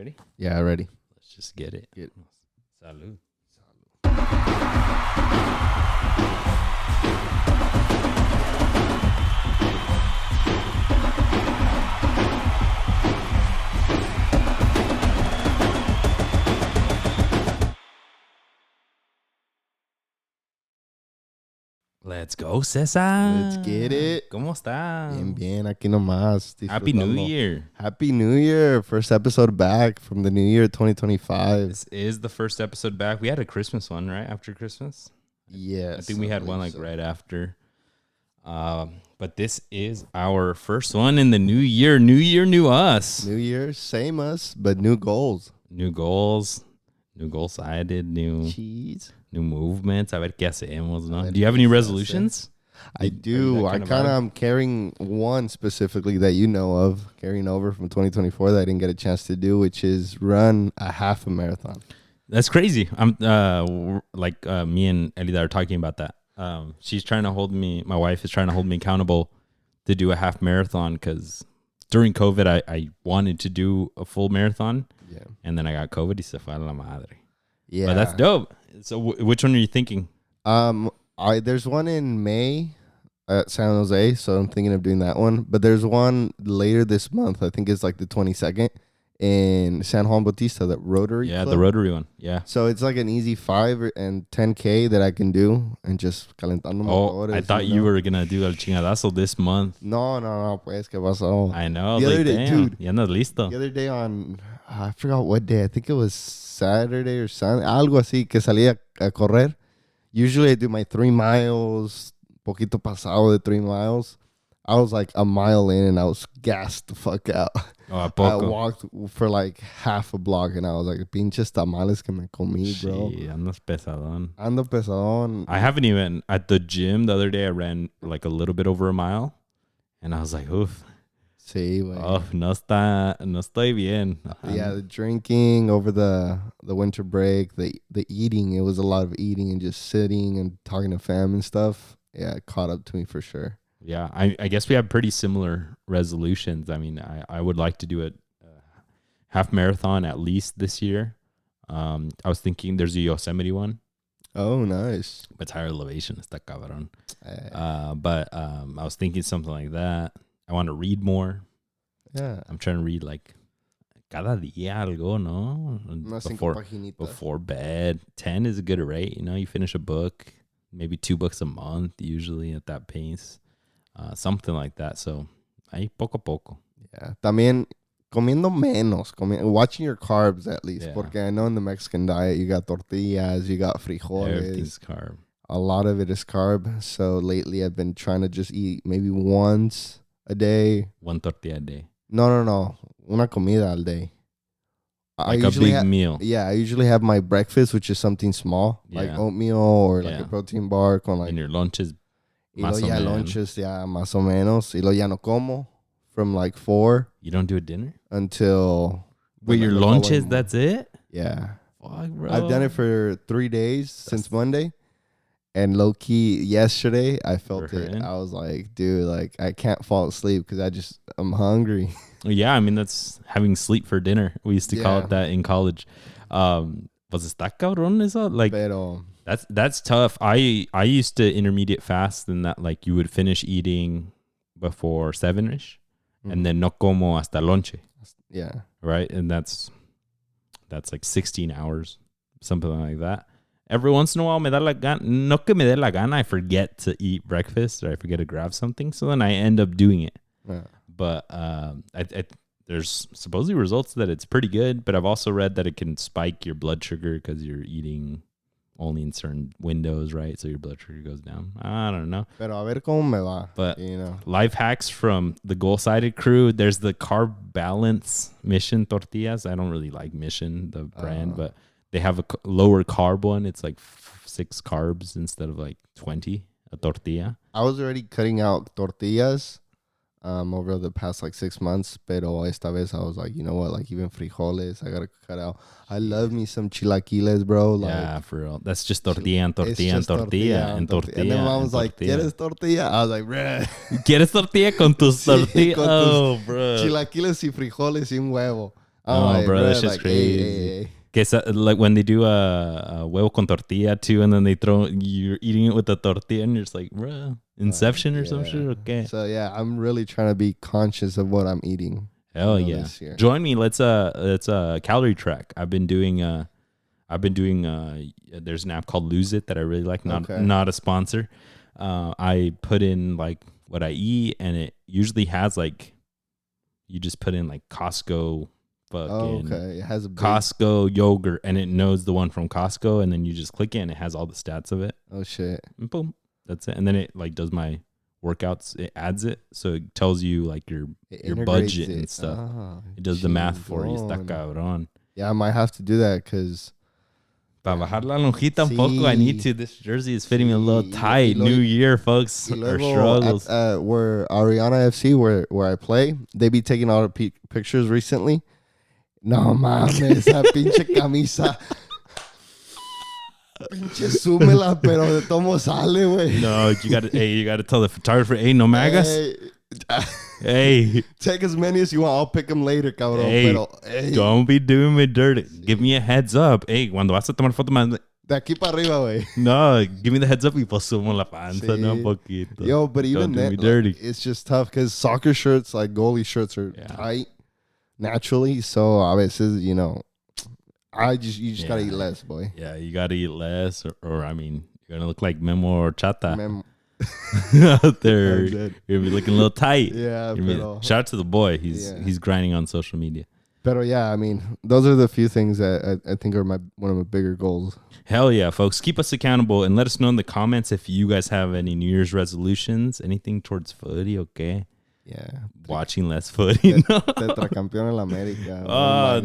Ready? Yeah, ready. Let's just get it. Get it. Salud. Let's go, Cesar. Let's get it. ¿Cómo está? Bien, aquí nomás. Happy New Disfrutando. Year. Happy New Year. First episode back from the new year 2025. This is the first episode back. We had a Christmas one, right? After Christmas? Yes. I think we had one believe like so. right after. But this is our first one in the new year. New year, new us. New year, same us, but new goals. New goals. New goal-sided. Cheese. New movements. A ver qué hacemos, ¿no? A ver Do you have qué any se resolutions? I do. I kind of am carrying one specifically that you know of, carrying over from 2024 that I didn't get a chance to do, which is run a half a marathon. That's crazy. I'm me and Elida are talking about that. She's trying to hold me. My wife is trying to hold me accountable to do a half marathon because during COVID I wanted to do a full marathon. Yeah. And then I got COVID. Y se fue a la madre. Yeah. But that's dope. So which one are you thinking? There's one in May at San Jose, so I'm thinking of doing that one. But there's one later this month. I think it's like the 22nd in San Juan Bautista, the Rotary Club. The Rotary one. Yeah. So it's like an easy 5 and 10K that I can do and just calentando motores. I thought you were gonna do el chingadazo this month. No, pues, ¿qué pasó? I know. The Like, other day, damn, dude. Ya andas listo. The other day on, I forgot what day. I think it was Saturday or Sunday. Algo así que salí a correr. Usually I do my 3 miles, poquito pasado de 3 miles. I was like a mile in and I was gassed the fuck out. Oh, ¿a I poco? walked for like half a block and I was like, pinches tamales que me comí, bro. Sí, andas pesadón. Ando pesadón. I haven't even at the gym the other day. I ran like a little bit over a mile, and I was like, "Oof, Sí, güey. no estoy bien." Yeah, the drinking over the winter break, the eating. It was a lot of eating and just sitting and talking to fam and stuff. Yeah, it caught up to me for sure. Yeah. I guess we have pretty similar resolutions. I mean, I would like to do a half marathon at least this year. I was thinking there's a Yosemite one, Oh, nice. but higher elevation está cabrón. But I was thinking something like that. I want to read more. Yeah. I'm trying to read like cada día algo, no? Unas 5 paginitas. Before bed. 10 is a good rate. You know, you finish a book, maybe 2 books a month, usually at that pace. Something like that. So, ahí poco a poco. Yeah. También comiendo menos. Watching your carbs at least. Yeah. Porque I know in the Mexican diet, you got tortillas, you got frijoles. Everything's carb. A lot of it is carb. So lately I've been trying to just eat maybe once a day. 1 tortilla a day. No. Una comida al day. Like a big meal. Yeah, I usually have my breakfast, which is something small, like Yeah. oatmeal or like Yeah. a protein bar con like And your lunch is y luego más o ya menos. lunches, yeah, más o menos. Y luego ya no como from like 4 You don't do a dinner? until With your the lunches, following- that's it? Yeah. Fuck, bro. I've done it for 3 days since Monday. And low key yesterday, I felt You're it. hurting? I was like, dude, like I can't fall asleep because I'm hungry. Yeah, I mean, that's having sleep for dinner. We used to call Yeah. it that in college. Pues está cabrón eso? Like, Pero that's tough. I used to intermediate fast in that, like, you would finish eating before 7-ish and then no como hasta lonche, yeah. right? And that's like 16 hours, something like that. Every once in a while, me da la gana. No que me dé la gana, I forget to eat breakfast or I forget to grab something. So then I end up doing it. Yeah. But there's supposedly results that it's pretty good. But I've also read that it can spike your blood sugar because you're eating only in certain windows, right? So your blood sugar goes down. I don't know. Pero a ver cómo me va. But you know. life hacks from the goal-sided crew. There's the Carb Balance Mission tortillas. I don't really like Mission, the brand, but they have a lower carb one. It's like 6 carbs instead of like 20 a tortilla. I was already cutting out tortillas over the past like 6 months, pero esta vez I was like, you know what, like even frijoles, I gotta cut out. I love me some chilaquiles, bro. Like, Yeah, for real. That's just tortilla and it's tortilla and just tortilla and tortilla. And then mom was and like, tortilla. ¿Quieres tortilla? I was like, bruh. ¿Quieres tortilla con tus Sí, tortillas? con tus Oh, bro. Chilaquiles y frijoles y un huevo. Oh, bro, that's bruh, just like, crazy. hey. Like when they do a huevo con tortilla too, and then you're eating it with the tortilla, and you're just like, bro, Inception or some Yeah. shit. Okay. So yeah, I'm really trying to be conscious of what I'm eating. Hell yeah. This year. Join me. Let's calorie track. I've been doing there's an app called Lose It that I really like. Not a sponsor. I put in like what I eat, and it usually has like, you just put in like Costco fucking It has a big... Costco yogurt, and it knows the one from Costco, and then you just click it and it has all the stats of it. Oh shit. And boom. That's it. And then it like does my workouts. It adds it. So it tells you like your budget and stuff. It does the math for you. Está cabrón. Yeah, I might have to do that because para bajar la lonjita un poco, I need to. This jersey is fitting me a little tight. New year, folks. Our struggles. Where Ariana FC, where I play, they be taking all the pictures recently. No mames, esa pinche camisa. Pinche súmela, pero de tomo sale, güey. No, you gotta tell the photographer, hey, no magas. Hey. Take as many as you want. I'll pick them later, cabrón. Hey, pero, don't be doing me dirty. Give me a heads up. Hey, cuando vas a tomar foto, man. De aquí para arriba, güey. No, give me the heads up y pues sumo la panza, no un poquito. Yo, but even don't then, do me dirty. Like, it's just tough because soccer shirts, like goalie shirts, are tight naturally. So a veces, you know, you just gotta eat less, boy. Yeah, you gotta eat less, or I mean, you're gonna look like Memo or Chata out there. You're gonna be looking a little tight. Yeah, shout out to the boy. He's grinding on social media. Pero yeah, I mean, those are the few things that I think are one of my bigger goals. Hell yeah, folks. Keep us accountable and let us know in the comments if you guys have any New Year's resolutions, anything towards footy, okay? Yeah. Watching less footy. Tetracampeón en América. Oh,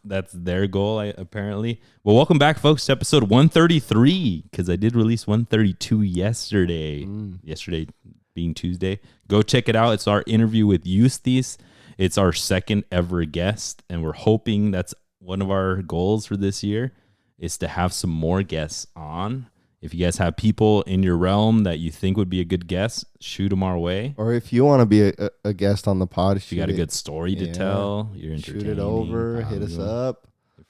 that's their goal, apparently. Well, welcome back, folks, to episode 133, because I did release 132 yesterday. Yesterday being Tuesday. Go check it out. It's our interview with Eustace. It's our second ever guest, and we're hoping that's one of our goals for this year is to have some more guests on. If you guys have people in your realm that you think would be a good guest, shoot them our way. Or if you want to be a guest on the pod, if you got a good story to tell, you're entertaining. Shoot it over, hit us up,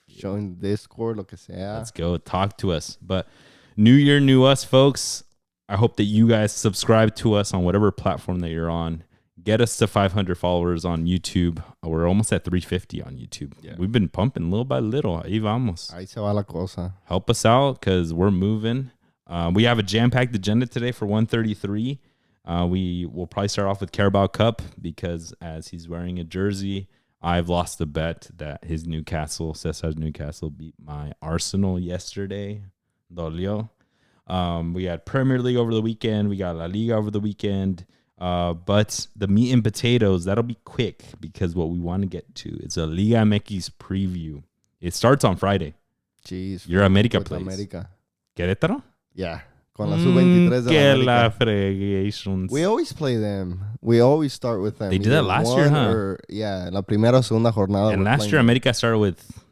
join Discord, lo que sea. Let's go, talk to us. But New Year, new us, folks. I hope that you guys subscribe to us on whatever platform that you're on. Get us to 500 followers on YouTube. We're almost at 350 on YouTube. Yeah. We've been pumping little by little. Ahí vamos. Ahí se va la cosa. Help us out because we're moving. We have a jam-packed agenda today for 133. We will probably start off with Carabao Cup because as he's wearing a jersey, I've lost a bet that his Cesar's Newcastle beat my Arsenal yesterday. Dolió. We had Premier League over the weekend. We got La Liga over the weekend. But the meat and potatoes, that'll be quick because what we want to get to is a Liga MX preview. It starts on Friday. Jeez. Your America plays. America. Querétaro? Yeah. Con la sub-23 de la America. We always play them. We always start with them. They did that last year, huh? Yeah, la primera o segunda jornada. And last year, America started with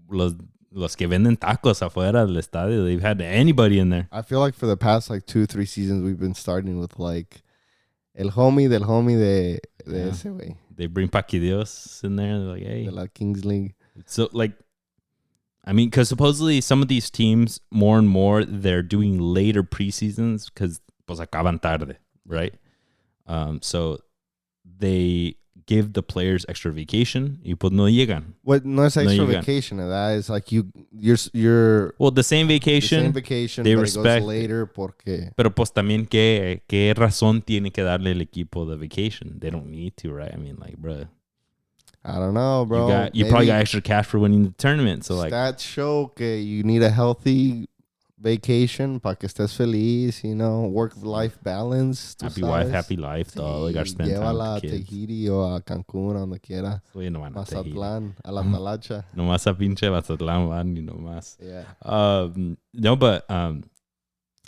los que venden tacos afuera del estadio. They've had anybody in there. I feel like for the past like 2-3 seasons, we've been starting with like el homie del homie de ese güey. They bring Paquidios in there. They're like, hey. De la Kings League. So, like, I mean, because supposedly some of these teams, more and more, they're doing later preseasons because pues acaban tarde, right? So they give the players extra vacation y pues no llegan. What no es extra vacation? That is like you're well, the same vacation. The same vacation. They but respect it goes later porque. Pero pues también qué razón tiene que darle el equipo the vacation? They don't need to, right? I mean, like, bro. I don't know, bro. You probably got extra cash for winning the tournament. So like stats show que you need a healthy vacation para que estés feliz, you know, work-life balance. Happy wife, happy life, dog. Got to spend time llévala with a kids. Tahiti o a Cancún, donde quiera. Oye, no van a Mazatlán, a la Talacha. Nomás a pinche Mazatlán van y nomás. Yeah. No, but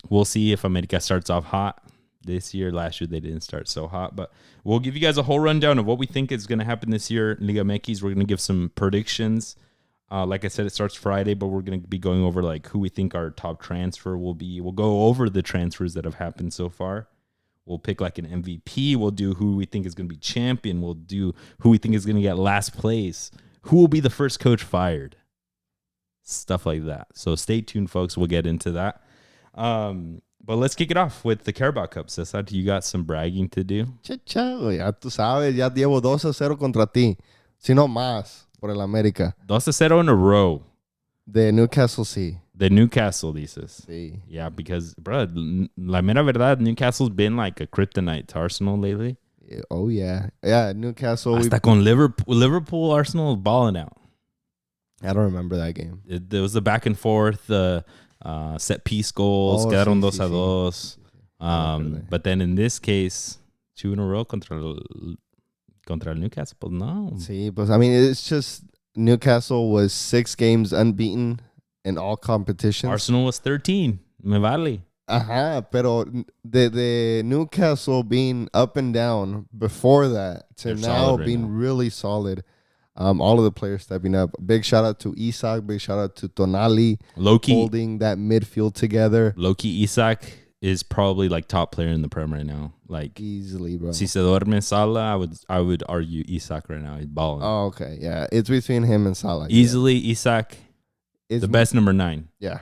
we'll see if America starts off hot this year. Last year they didn't start so hot, but we'll give you guys a whole rundown of what we think is going to happen this year in Liga MX. We're going to give some predictions. Like I said, it starts Friday, but we're going to be going over like who we think our top transfer will be. We'll go over the transfers that have happened so far. We'll pick like an MVP. We'll do who we think is going to be champion. We'll do who we think is going to get last place. Who will be the first coach fired? Stuff like that. So stay tuned, folks. We'll get into that. But let's kick it off with the Carabao Cup. Cesar, you got some bragging to do? Chao, ya tú sabes, ya llevo 2-0 contra ti. Si no más, por el América. 2-0 in a row. De Newcastle, sí. The Newcastle, dices. Sí. Yeah, because, bro, la mera verdad, Newcastle's been like a kryptonite to Arsenal lately. Oh, yeah. Yeah, Newcastle. Hasta con Liverpool, Arsenal balling out. I don't remember that game. There was a back and forth, set piece goals, quedaron 2-2. But then in this case, 2 in a row contra el Newcastle. But no. Sí, pues, I mean, it's just Newcastle was 6 games unbeaten in all competitions. Arsenal was 13. Me vale. Pero the Newcastle being up and down before that to They're now solid right being now. really solid. All of the players stepping up. Big shout out to Isak. Big shout out to Tonali. Loki Holding that midfield together. Isak is probably like top player in the Prem right now. Like Easily, bro. si se duerme Salah, I would argue Isak right now. He's balling. Oh, okay. Yeah. It's between him and Salah. Easily Isak, It's the best number 9. Yeah.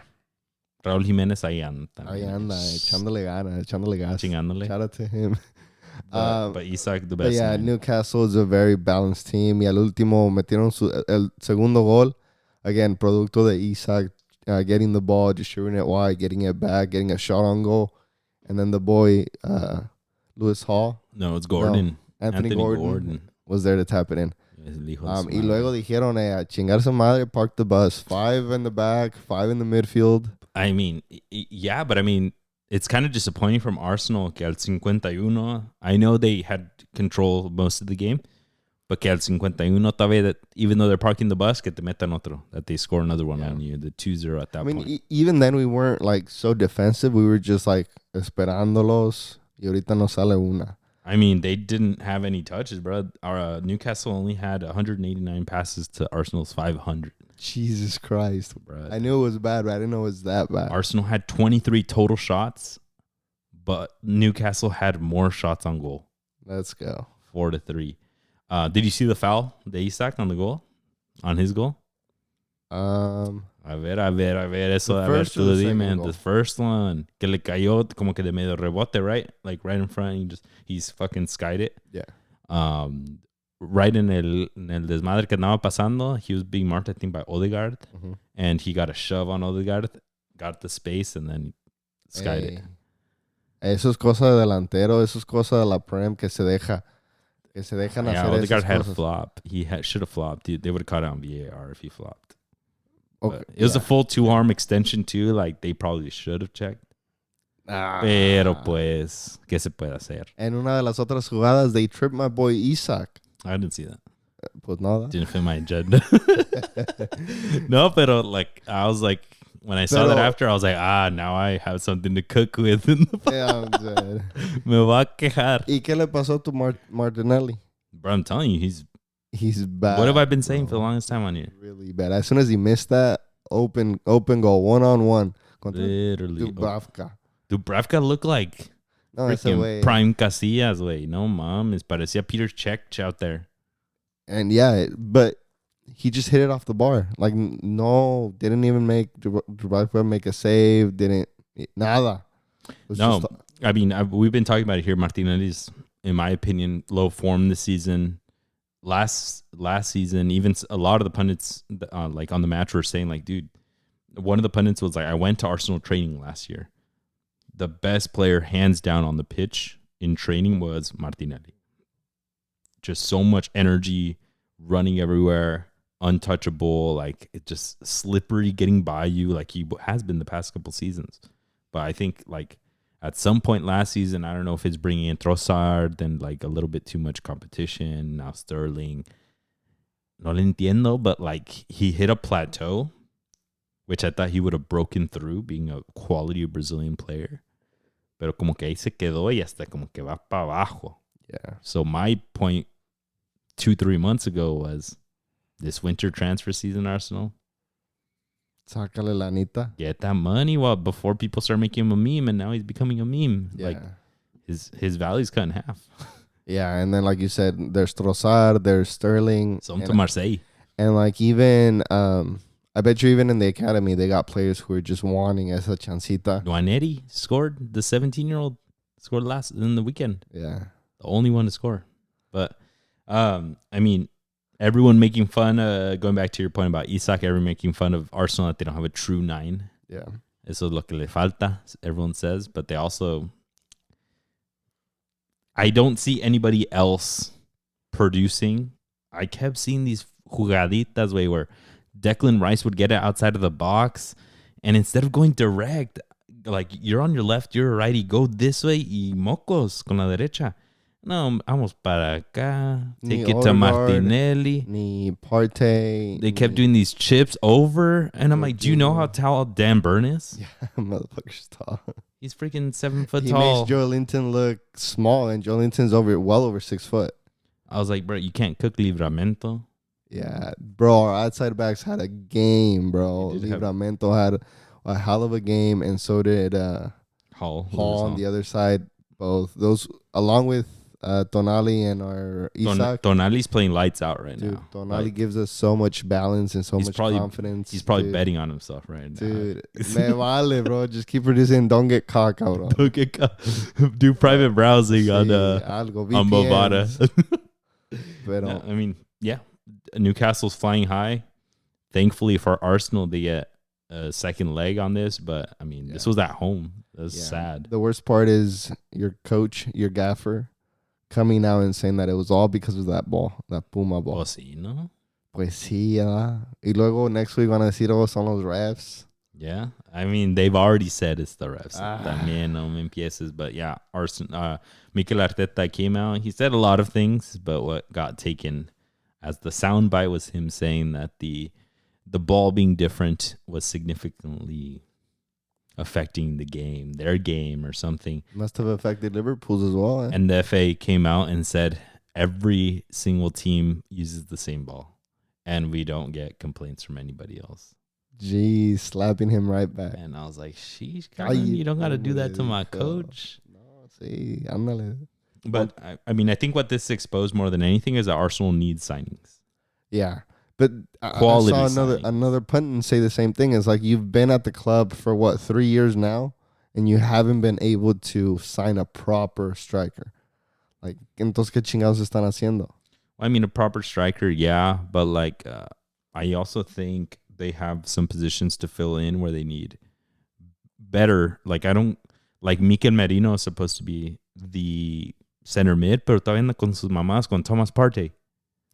Raúl Jiménez ahí anda. Ahí anda, echándole gas. Chingándole. Shout out to him. But Isak, the But best. yeah, 9. Newcastle is a very balanced team. Y al último metieron el segundo gol. Again, producto de Isak getting the ball, distributing it wide, getting it back, getting a shot on goal. And then the boy, Lewis Hall. No, it's Gordon. No, Anthony Gordon was there to tap it in. Y luego dijeron, a chingarse madre, park the bus. 5 in the back, 5 in the midfield. I mean, yeah, but I mean, it's kind of disappointing from Arsenal que al 51, I know they had control most of the game, but que al 51 todavía, that even though they're parking the bus, que te metan otro, that they score another one on you, the 2-0 at that point. Even then we weren't like so defensive. We were just like esperándolos y ahorita nos sale una. I mean, they didn't have any touches, bro. Our Newcastle only had 189 passes to Arsenal's 500. Jesus Christ, bro. I knew it was bad, but I didn't know it was that bad. Arsenal had 23 total shots, but Newcastle had more shots on goal. Let's go. 4-3. Did you see the foul de Isak on the goal? On his goal? A ver, eso, a ver, tú dime, the first one, que le cayó como que de medio rebote, right? Like right in front, he's fucking skied it. Yeah. Right in el desmadre que andaba pasando, he was being marked, I think, by Odegaard, and he got a shove on Odegaard, got the space, and then skied it. Eso es cosa de delantero, eso es cosa de la Prem que se dejan hacer Odegaard had cosas. a flop. He should have flopped. They would have caught it on VAR if he flopped. Okay, It was a full 2-arm extension too. Like they probably should have checked. Pero pues, ¿qué se puede hacer? En una de las otras jugadas, they tripped my boy Isak. I didn't see that. Pues nada. Didn't fit my agenda. No, pero like I was like, when I saw that after, I was like, now I have something to cook with. Yeah, I'm dead. Me va a quejar. ¿Y qué le pasó to Martinelli? Bro, I'm telling you, He's bad. What have I been saying for the longest time on here? Really bad. As soon as he missed that open goal, 1-on-1. Literally. Dubravka. Looked like freaking Prime Casillas, way. No, mames. Parecía Peter Cech out there. And yeah, but he just hit it off the bar. Like, no, didn't even make Dubravka make a save. Nada. No, I mean, we've been talking about it here. Martinelli's, in my opinion, low form this season. Last season, even a lot of the pundits, like on the match, were saying, like, dude, one of the pundits was like, I went to Arsenal training last year. The best player, hands down, on the pitch in training was Martinelli. Just so much energy, running everywhere, untouchable, like it just slippery, getting by you, like he has been the past couple seasons. But I think like at some point last season, I don't know if it's bringing in Trossard and like a little bit too much competition. Now Sterling, no le entiendo, but like he hit a plateau, which I thought he would have broken through, being a quality Brazilian player. Pero como que ahí se quedó y hasta como que va para abajo. Yeah. So my point 2-3 months ago was this winter transfer season, Arsenal, Sácale lanita. get that money before people start making him a meme, and now he's becoming a meme. Yeah. Like his value's cut in half. Yeah, and then like you said, there's Trossard, there's Sterling, Some to Marseille. and like even I bet you even in the academy they got players who are just wanting esa chancita. Guaneri scored. The 17-year-old scored last in the weekend. Yeah, The only one to score. But I mean, everyone making fun. Going back to your point about Isak, everyone making fun of Arsenal that they don't have a true 9. yeah, Eso es lo que le falta, everyone says. But they also, I don't see anybody else producing. I kept seeing these jugaditas where Declan Rice would get it outside of the box, and instead of going direct, like you're on your left, you're a righty, go this way y mocos con la derecha. No, vamos para acá. Take it to Martinelli. Ni Partey. They kept doing these chips over, and I'm like, do you know how tall Dan Burn is? Yeah, motherfucker's tall. He's freaking 7 foot He tall. makes Joe Linton look small, and Joe Linton's well over 6 foot. I was like, bro, you can't cook Livramento. Yeah, bro, our outside backs had a game, bro. Livramento had a hell of a game, and so did Hall on the other side. Both those, along with Tonali and our Isak. Tonali's playing lights out right Dude, now. Tonali gives us so much balance and so much confidence. He's probably betting on himself right now. Dude, me vale, bro. Just keep producing. Don't get caught, bro. Do private browsing on Bovada. Pero, I mean, yeah. Newcastle's flying high. Thankfully for Arsenal, they get a second leg on this. But, I mean, this was at home. That's sad. The worst part is your coach, your gaffer, coming out and saying that it was all because of that ball, that Puma ball. Pues sí, ¿no? Pues sí, ya. Y luego next week van a decir, oh, son los refs. Yeah. I mean, they've already said it's the refs. También no me empieces. But, yeah, Mikel Arteta came out. He said a lot of things, but what got taken as the soundbite was him saying that the ball being different was significantly affecting the game, their game or something. Must have affected Liverpool's as well. Eh? And the FA came out and said every single team uses the same ball, and we don't get complaints from anybody else. Jeez, slapping him right back. And I was like, sheesh, you don't got to do that to my coach. No, sí, ándale. But, I mean, I think what this exposed more than anything is that Arsenal needs signings. Yeah. But I saw another pundit say the same thing. It's like you've been at the club for, 3 years now, and you haven't been able to sign a proper striker. Like, entonces, ¿qué chingados están haciendo? I mean, a proper striker, yeah. But, like, I also think they have some positions to fill in where they need better. Like, Mikel Merino is supposed to be the center mid, pero todavía anda con sus mamás, con Thomas Partey.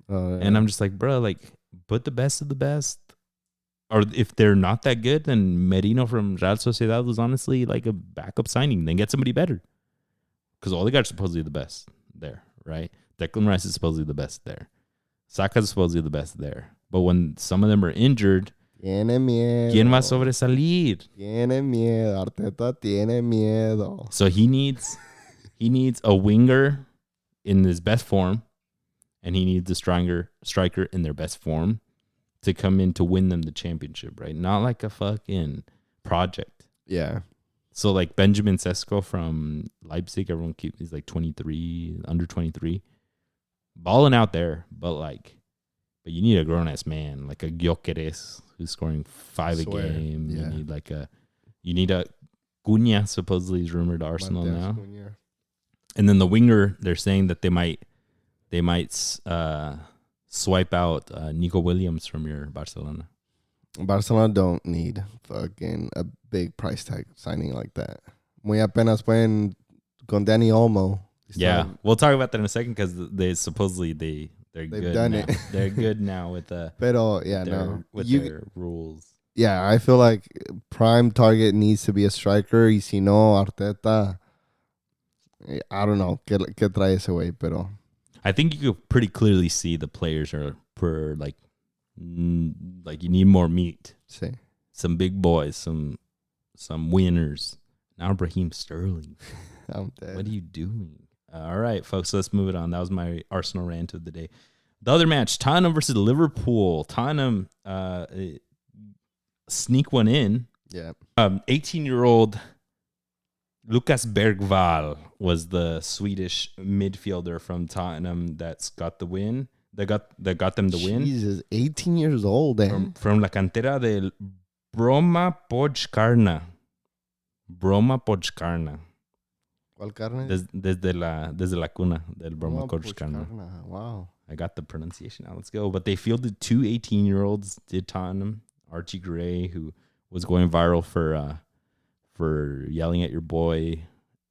And I'm just like, bro, like, put the best of the best. Or if they're not that good, then Merino from Real Sociedad was honestly like a backup signing. Then get somebody better. Because all they got are supposedly the best there, right? Declan Rice is supposedly the best there. Saka is supposedly the best there. But when some of them are injured, tiene miedo. ¿Quién va a sobresalir? Tiene miedo. Arteta tiene miedo. So he needs a winger in his best form, and he needs a striker in their best form to come in to win them the championship, right? Not like a fucking project. Yeah. So like Benjamin Sesko from Leipzig, he's like 23, under 23. Balling out there, but you need a grown-ass man, like a Gyökeres who's scoring 5 a game. Yeah. You need a Cunha, supposedly is rumored to Arsenal now. Cunha. And then the winger, they're saying that they might swipe out Nico Williams from your Barcelona. Barcelona don't need fucking a big price tag signing like that. Muy apenas pueden con Dani Olmo. Yeah, we'll talk about that in a second because they've good done now. it. They're good now with their rules. Yeah, I feel like prime target needs to be a striker. Y si no, Arteta, I don't know qué trae ese way, pero I think you could pretty clearly see the players are like you need more meat. Sí. Some big boys, some winners. Now Raheem Sterling. I'm dead. What are you doing? All right, folks, so let's move it on. That was my Arsenal rant of the day. The other match, Tottenham versus Liverpool. Tottenham sneak one in. Yeah. 18-year-old Lucas Bergvall was the Swedish midfielder from Tottenham that's got the win. That got them the win. Jesus, 18 years old, From la cantera del Broma Podgorna. ¿Cuál carne? Desde la cuna del Broma Podgorna. Wow. I got the pronunciation now. Let's go. But they fielded 2 18-year-olds, did Tottenham. Archie Gray, who was going viral for yelling at your boy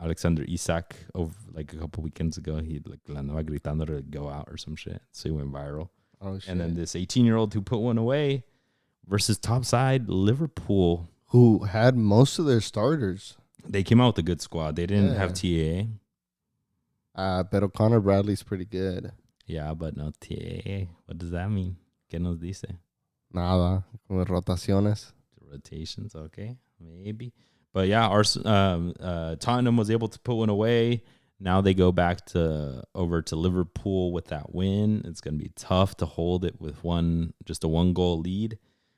Alexander Isak over like a couple weekends ago. He like la andaba gritando to go out or some shit. So he went viral. Oh, shit. And then this 18-year-old who put one away versus topside Liverpool, who had most of their starters. They came out with a good squad. They didn't have TAA. Pero Connor Bradley's pretty good. Yeah, but no TAA. What does that mean? ¿Qué nos dice? Nada. Con rotaciones. Rotations, okay. Maybe. But yeah, Tottenham was able to put one away. Now they go back over to Liverpool with that win. It's going to be tough to hold it with just a 1-goal lead.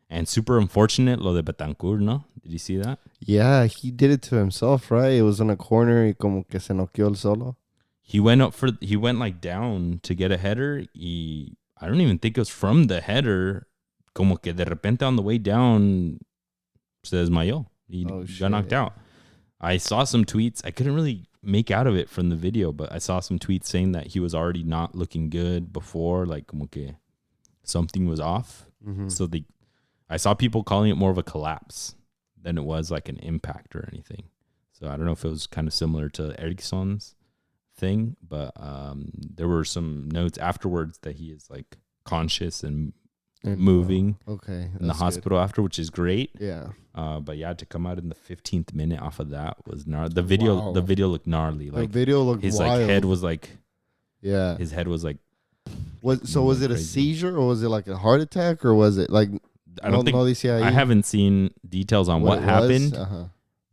And super unfortunate, lo de Betancourt, no? Did you see that? Yeah, he did it to himself, right? It was in a corner y como que se noqueó el solo. He went like down to get a header. I don't even think it was from the header. Como que de repente on the way down se desmayó. He got knocked out. I saw some tweets. I couldn't really make out of it from the video, but I saw some tweets saying that he was already not looking good before, like como que something was off. Mm-hmm. So I saw people calling it more of a collapse than it was like an impact or anything. So I don't know if it was kind of similar to Eriksson's thing, but there were some notes afterwards that he is like conscious and moving in the hospital after, which is great. Yeah. But yeah, to come out in the 15th minute off of that was gnarly. The video looked gnarly. Like the video looked his wild. like head was like, yeah, his head was like. Was it a seizure or was it like a heart attack or was it like? I don't think. I haven't seen details on what happened,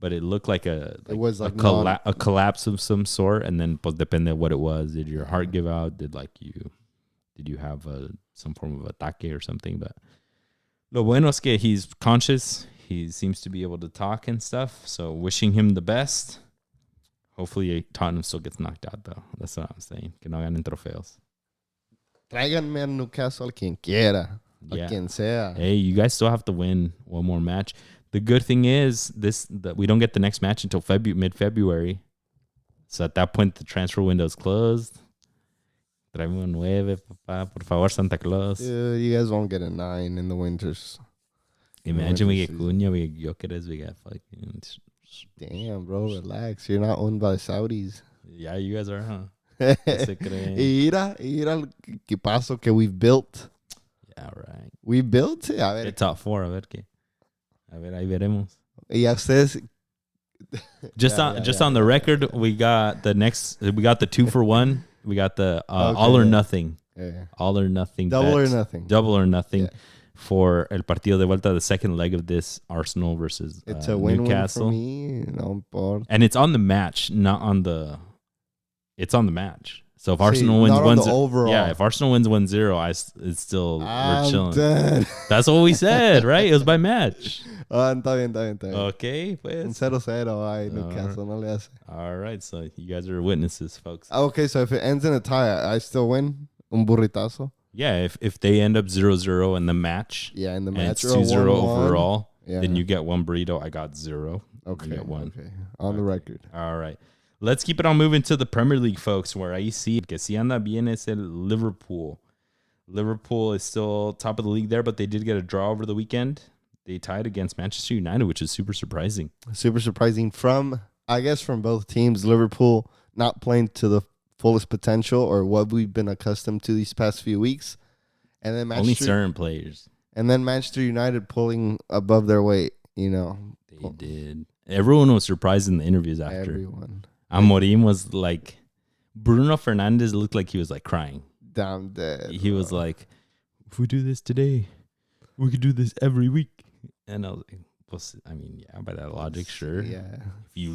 but it looked like it was like a collapse of some sort, and then pues depende of what it was. Did your heart give out? Did you have some form of ataque or something? But lo bueno es que he's conscious. He seems to be able to talk and stuff. So wishing him the best. Hopefully Tottenham still gets knocked out though. That's what I'm saying. Que no ganen trofeos. Tráiganme a Newcastle a quien quiera. A quien sea. Hey, you guys still have to win one more match. The good thing is that we don't get the next match until mid-February. So at that point, the transfer window is closed. Tráeme un 9, papá. Por favor, Santa Claus. Dude, you guys won't get a 9 in the winters. Imagine we get Cunha, we get Gyökeres, we got fucking... Damn, bro, relax. You're not owned by the Saudis. Yeah, you guys are, huh? y mira el equipazo que we've built. Yeah, right. We built it. A ver. The top 4, a ver qué. A ver, ahí veremos. Y a ustedes... Just on the record, we got the 2-for-1. We got the all or nothing. Yeah. All or nothing. Double bet. or nothing. Double or nothing for el partido de vuelta, the second leg of this Arsenal versus it's a Newcastle. Win for me. No importa. And it's on the match, not on the... It's on the match. So if Arsenal wins 1-0, yeah, if Arsenal wins 1-0, it's still we're chilling. Dead. That's what we said, right? It was by match. Está bien. Okay, pues. Un 0-0, ay, Newcastle no le hace. All right, so you guys are witnesses, folks. Okay, so if it ends in a tie, I still win? Un burritazo? Yeah, if they end up 0-0 in the match. Yeah, in the match. And it's 2-0 overall, then you get one burrito. I got 0. Okay. You get 1. Okay. On the record. All right. Let's keep it on moving to the Premier League, folks, where I see que si anda bien es el Liverpool. Liverpool is still top of the league there, but they did get a draw over the weekend. They tied against Manchester United, which is super surprising. Super surprising from both teams. Liverpool not playing to the fullest potential or what we've been accustomed to these past few weeks. And then only certain players. And then Manchester United pulling above their weight, you know. They did. Everyone was surprised in the interviews after. Everyone. Amorim was like, Bruno Fernandes looked like he was like crying. Damn dead. He was like, if we do this today, we could do this every week. And I was like, well, I mean, yeah, by that logic, sure. Yeah. If you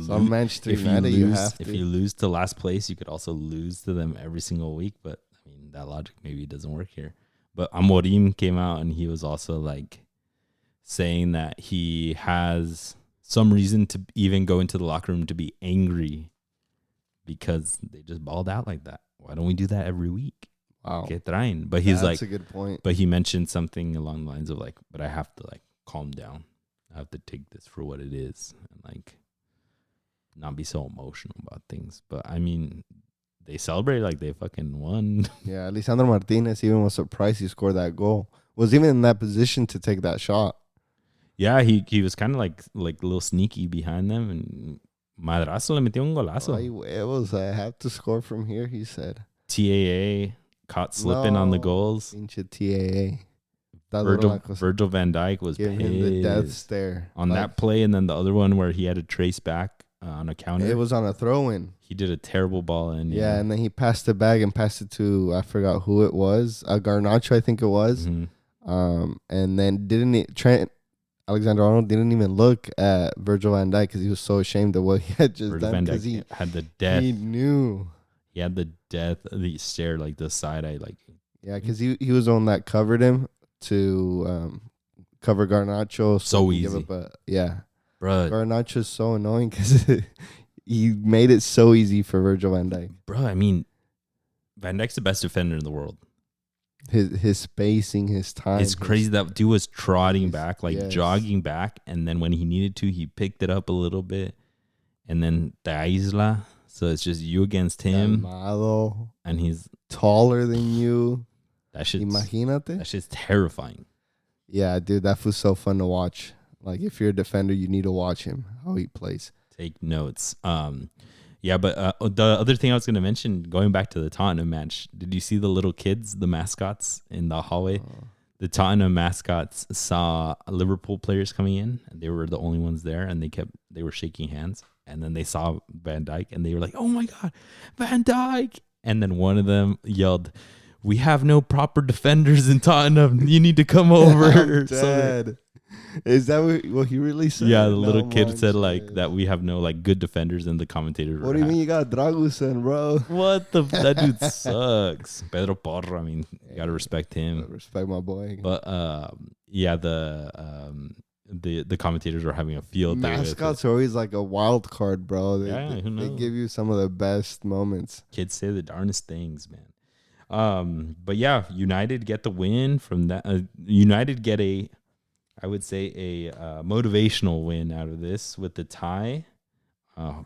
lose to last place, you could also lose to them every single week. But I mean, that logic maybe doesn't work here. But Amorim came out and he was also like saying that he has some reason to even go into the locker room to be angry because they just balled out like that. Why don't we do that every week? Wow. Que traen. But he's That's a good point. but he mentioned something along the lines of like, but I have to like calm down. I have to take this for what it is and like not be so emotional about things. But I mean, they celebrate like they fucking won. Yeah, Lisandro Martinez even was surprised he scored that goal. Was even in that position to take that shot. Yeah, he was kind of like a little sneaky behind them, and madrazo le metió un golazo. Ay, huevos, I have to score from here, he said. TAA caught slipping on the goals. Pinche TAA. Virgil van Dijk was Give pissed him the death stare. on that play, and then the other one where he had to trace back on a counter. It was on a throw-in. He did a terrible ball in. Yeah, and then he passed it back and passed it to, I forgot who it was, Garnacho, I think it was. Mm-hmm. And then Trent Alexander-Arnold didn't even look at Virgil van Dijk because he was so ashamed of what he had just Virgil done. van Dijk had the death. He knew. He had the death. The stare, like the side eye, like. Yeah, because he was the one that covered him to cover Garnacho. So easy. Yeah. Bruh. Garnacho's so annoying because he made it so easy for Virgil van Dijk. Bro, I mean, Van Dijk's the best defender in the world. His spacing, his time. It's crazy. That dude was trotting back, like yes. jogging back. And then when he needed to, he picked it up a little bit. And then the Isla. So it's just you against him. Calmado, and he's taller than you. That shit's, Imagínate. That shit's terrifying. Yeah, dude, that was so fun to watch. Like, if you're a defender, you need to watch him, how he plays. Take notes. Yeah, but the other thing I was going to mention, going back to the Tottenham match, did you see the little kids, the mascots in the hallway? The Tottenham mascots saw Liverpool players coming in, and they were the only ones there, and they were shaking hands, and then they saw Van Dijk, and they were like, "Oh my God, Van Dijk!" And then one of them yelled, "We have no proper defenders in Tottenham. You need to come over." I'm dead. Is that what he really said? Yeah, the little kid said like that we have no like good defenders, and the commentators were what do you mean you got Dragusin, bro? What the that dude sucks. Pedro Porro, I mean, you gotta respect him. Respect my boy. But yeah, the commentators were having a field day. Mascots are always like a wild card, bro. Who knows? They give you some of the best moments. Kids say the darndest things, man. But yeah, United get the win from that. United get I would say a motivational win out of this with the tie.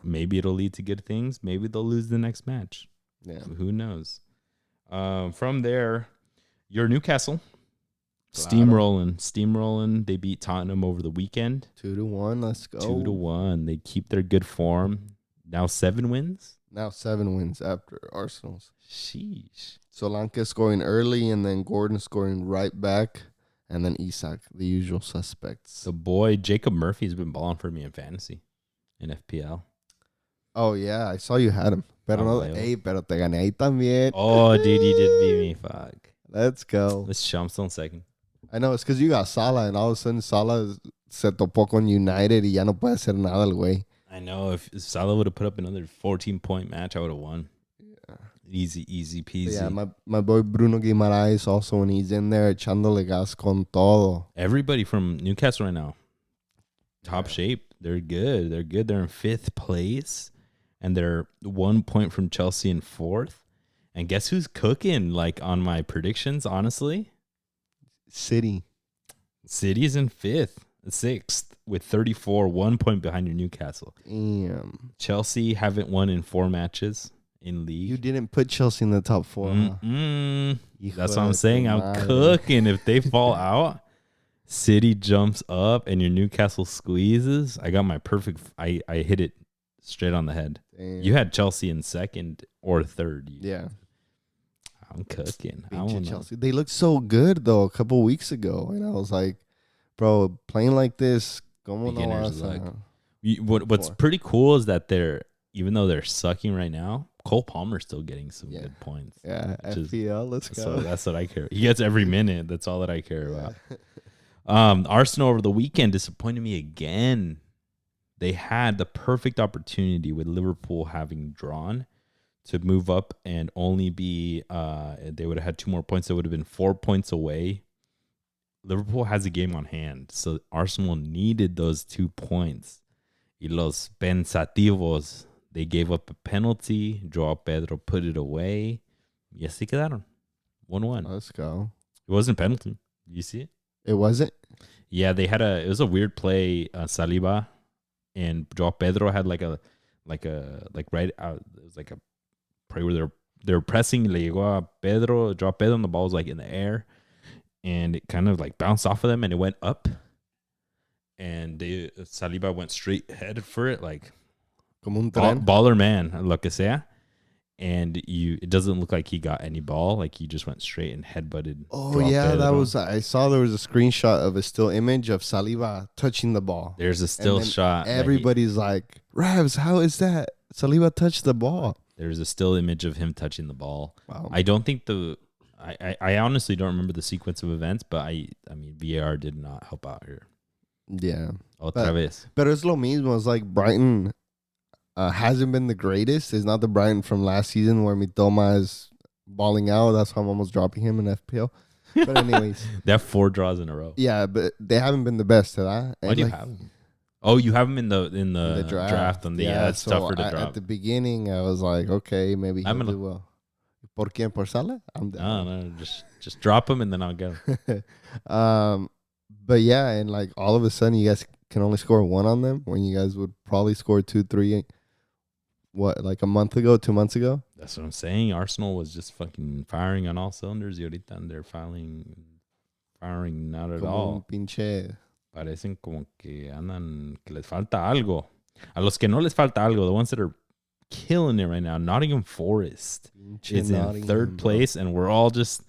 Maybe it'll lead to good things. Maybe they'll lose the next match. Yeah. Who knows? From there, you're Newcastle. Steamrolling. They beat Tottenham over the weekend. 2-1. Let's go. 2-1. They keep their good form. Now 7 wins. Now 7 wins after Arsenal's. Sheesh. Solanke scoring early and then Gordon scoring right back. And then Isak, the usual suspects. The boy, Jacob Murphy's been balling for me in fantasy, in FPL. Oh, yeah. I saw you had him. Pero pero te gané ahí también. Oh, dude, you did beat me. Fuck. Let's go. Let's jump still in second. I know. It's because you got Salah, and all of a sudden Salah se topó con United y ya no puede hacer nada el güey. I know. If Salah would have put up another 14-point match, I would have won. Yeah. Easy peasy. Yeah, my boy Bruno Guimaraes also, when he's in there echándole gas con todo. Everybody from Newcastle right now, top shape. They're good. They're in 5th place, and they're 1 point from Chelsea in 4th. And guess who's cooking? Like on my predictions, honestly, City's in 6th with 34, 1 point behind your Newcastle. Damn. Chelsea haven't won in 4 matches in league. You didn't put Chelsea in the top 4, huh? That's what I'm saying. I'm cooking. If they fall out, City jumps up and your Newcastle squeezes. I got my perfect. I hit it straight on the head. Damn. You had Chelsea in 2nd or 3rd. Yeah. I'm cooking. I don't don't know. Chelsea. They looked so good, though, a couple weeks ago. And I was like, bro, playing like this, como no vas a... What's pretty cool is that even though they're sucking right now, Cole Palmer's still getting some good points. Yeah, FPL, let's go. So that's what I care. He gets every minute. That's all that I care about. Arsenal over the weekend disappointed me again. They had the perfect opportunity with Liverpool having drawn to move up and only be, they would have had 2 more points. They would have been 4 points away. Liverpool has a game on hand, so Arsenal needed those 2 points. Y los pensativos, they gave up a penalty. Joao Pedro put it away. Y así quedaron. 1-1. Let's go. It wasn't penalty. You see it? It wasn't? Yeah, it was a weird play, Saliba, and Joao Pedro had like right out. It was like a play where they were pressing. Le llegó a Pedro, Joao Pedro, and the ball was like in the air, and it kind of like bounced off of them, and it went up, and Saliba went straight headed for it, like Como un tren. baller man, lo que sea. And it doesn't look like he got any ball. Like he just went straight and headbutted. Oh, yeah, that was. I saw there was a screenshot of a still image of Saliba touching the ball. There's a still shot. Everybody's like, Ravs, how is that? Saliba touched the ball. There's a still image of him touching the ball. Wow. I don't think I honestly don't remember the sequence of events, but I mean VAR did not help out here. Yeah. Otra vez. Pero es lo mismo. It's like Brighton hasn't been the greatest. It's not the Brighton from last season where Mitoma is balling out. That's why I'm almost dropping him in FPL. But anyways. They have 4 draws in a row. Yeah, but they haven't been the best at that. Why do you have them? Oh, you have them in the draft. It's so tougher to drop. At the beginning, I was like, okay, maybe he'll do well. ¿Por quién? ¿Por Salah? I'm down. No, just drop them and then I'll go. But yeah, and like all of a sudden, you guys can only score 1 on them when you guys would probably score 2, 3. What, like a month ago, 2 months ago? That's what I'm saying. Arsenal was just fucking firing on all cylinders. Y ahorita they're firing not at all. Un pinche. Parecen como que andan, que les falta algo. A los que no les falta algo, the ones that are killing it right now, Nottingham Forest is in 3rd place, and we're all just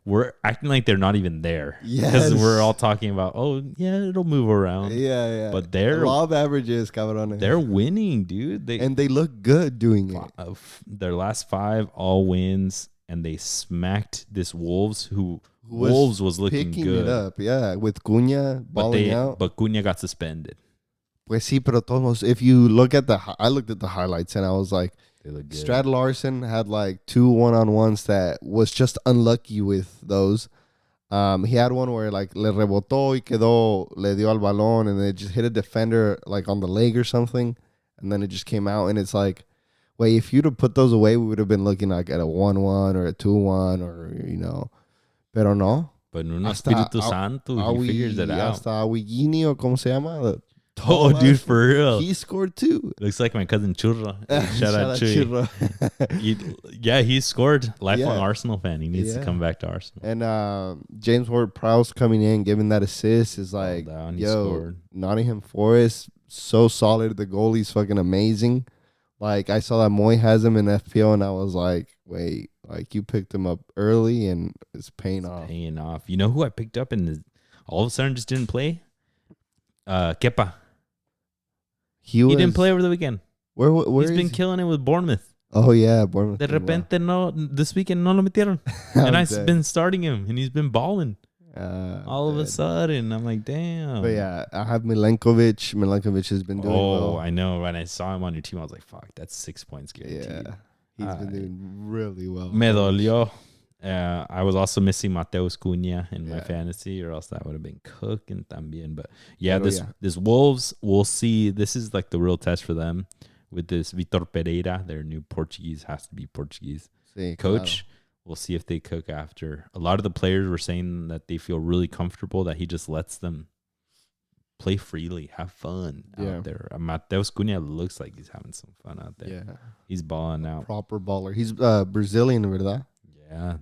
we're acting like they're not even there. Because we're all talking about, oh yeah, it'll move around. Yeah. But they're law of averages, cabrones. They're winning, dude. They look good doing it. Their last 5 all wins, and they smacked this Wolves who Wolves was looking picking good. It up, yeah, with Cunha balling out. But Cunha got suspended. Pues sí, pero todos, if you look at I looked at the highlights and I was like, Strad Larson had like 2 one-on-ones that was just unlucky with those. He had one where like le rebotó y quedó, le dio al balón, and it just hit a defender like on the leg or something, and then it just came out, and it's like, wait, if you'd have put those away, we would have been looking like at a 1-1 or a 2-1 or, pero no. But no Espíritu Santo, he figures it out. Hasta Vini, or como se llama? Oh, dude, for real. He scored 2. Looks like my cousin Churro. Shout out Churro. He scored. Lifelong Arsenal fan. He needs to come back to Arsenal. And James Ward-Prowse coming in, giving that assist is like, scored. Nottingham Forest, so solid. The goalie's fucking amazing. Like, I saw that Moy has him in FPL, and I was like, wait, like, you picked him up early, and it's paying off. Paying off. You know who I picked up and all of a sudden just didn't play? Kepa. He didn't play over the weekend. Where He's been killing it with Bournemouth. Oh, yeah, Bournemouth. De repente, this weekend no lo metieron. And I've been starting him, and he's been balling. All of a sudden, I'm like, damn. But yeah, I have Milenkovic. Milenkovic has been doing well. Oh, I know. When I saw him on your team, I was like, fuck, that's 6 points guaranteed. Yeah, he's been doing really well. Me dolió. I was also missing Mateus Cunha in my fantasy, or else that would have been cooking también. But this Wolves, we'll see. This is like the real test for them with this Vitor Pereira, their new Portuguese, has to be Portuguese coach. Claro. We'll see if they cook after. A lot of the players were saying that they feel really comfortable that he just lets them play freely, have fun out there. Mateus Cunha looks like he's having some fun out there. Yeah, he's balling out. Proper baller. He's Brazilian, ¿verdad? Yeah.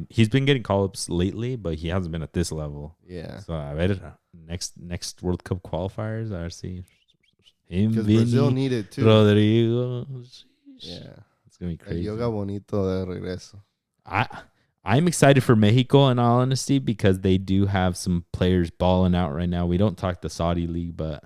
He's been getting call-ups lately, but he hasn't been at this level. Yeah. So I bet next World Cup qualifiers, I see him, because Vini, Brazil needed too. Rodrigo. Yeah. It's going to be crazy. Yoga bonito de regreso. I'm excited for Mexico, in all honesty, because they do have some players balling out right now. We don't talk the Saudi league, but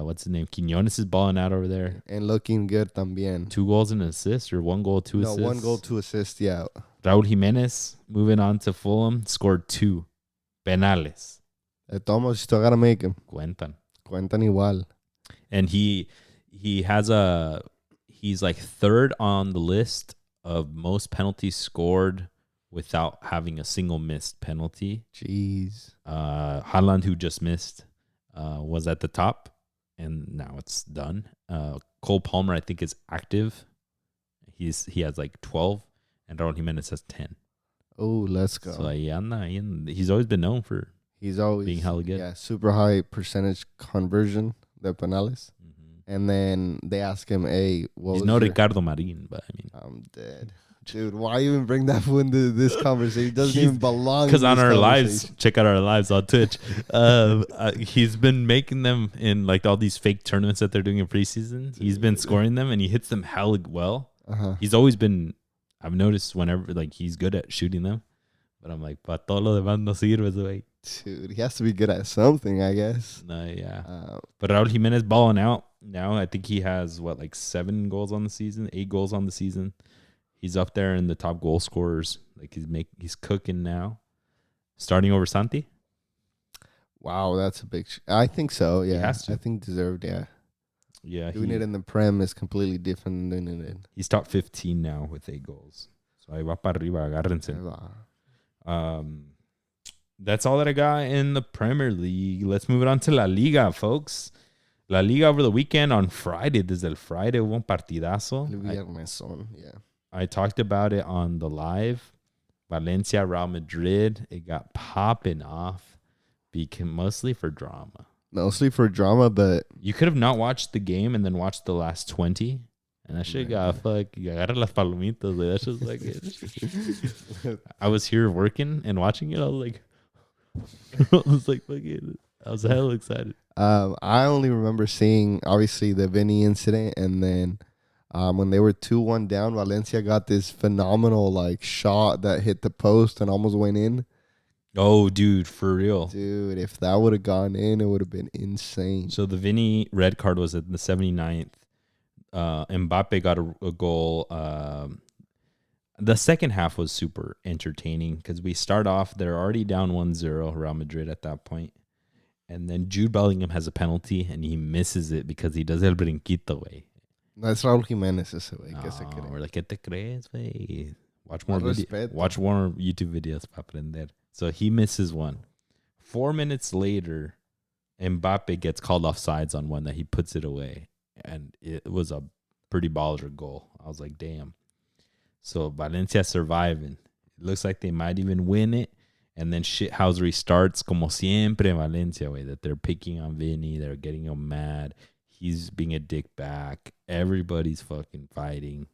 what's his name? Quiñones is balling out over there. And looking good también. 2 goals and an assist, or 1 goal, 2 assists? No, 1 goal, 2 assists, yeah. Raúl Jiménez, moving on to Fulham, scored 2 penales. Tomo, still got to make him. Cuentan igual. And he's like 3rd on the list of most penalties scored without having a single missed penalty. Jeez. Haaland, who just missed, was at the top, and now it's done. Cole Palmer, I think, is active. He has like 12, and Raul Jimenez has 10. Oh, let's go. So he's always been known for He's always being hella good. Yeah, super high percentage conversion de penales. Mm-hmm. And then they ask him, "Hey, he's no Ricardo Marin, but I mean, I'm dead." Dude, why even bring that fool into this conversation? He doesn't even belong. Because on our lives, check out our lives on Twitch. He's been making them in like all these fake tournaments that they're doing in preseason. He's been scoring them, and he hits them hella well. He's always been. I've noticed whenever like he's good at shooting them, but I'm like, pa todo lo demás no sirve, güey. Dude, he has to be good at something, I guess. No, yeah. But Raul Jimenez balling out now. I think he has like 7 goals on the season, 8 goals on the season. He's up there in the top goal scorers. Like he's cooking now. Starting over Santi. Wow, that's a big. I think so. Yeah, he has to. I think deserved. Yeah. Yeah, doing it in the Prem is completely different than doing it in. He's top 15 now with 8 goals. So ahí va para arriba, agárrense. That's all that I got in the Premier League. Let's move it on to La Liga, folks. La Liga over the weekend on Friday. Desde el Friday hubo un partidazo. Yeah. I talked about it on the live. Valencia, Real Madrid. It got popping off. Mostly for drama. Mostly for drama, but... You could have not watched the game and then watched the last 20. And that shit got agarra las palomitas. Like, that shit's like... I was here working and watching it. I was like... I was hella excited. I only remember seeing, obviously, the Vini incident, and then when they were 2-1 down, Valencia got this phenomenal like shot that hit the post and almost went in. Oh, dude, for real. Dude, if that would have gone in, it would have been insane. So the Vini red card was at the 79th. Mbappe got a goal. The second half was super entertaining because we start off, they're already down 1-0, Real Madrid at that point. And then Jude Bellingham has a penalty and he misses it because he does el brinquito, güey. That's Raul Jimenez ese, güey. No, we're like, ¿qué te crees, güey? Watch more YouTube videos para aprender. So he misses one. 4 minutes later, Mbappe gets called offsides on one that he puts it away. And it was a pretty baller goal. I was like, damn. So Valencia surviving. It looks like they might even win it. And then shithousery starts, como siempre, Valencia, way that they're picking on Vini. They're getting him mad. He's being a dick back. Everybody's fucking fighting.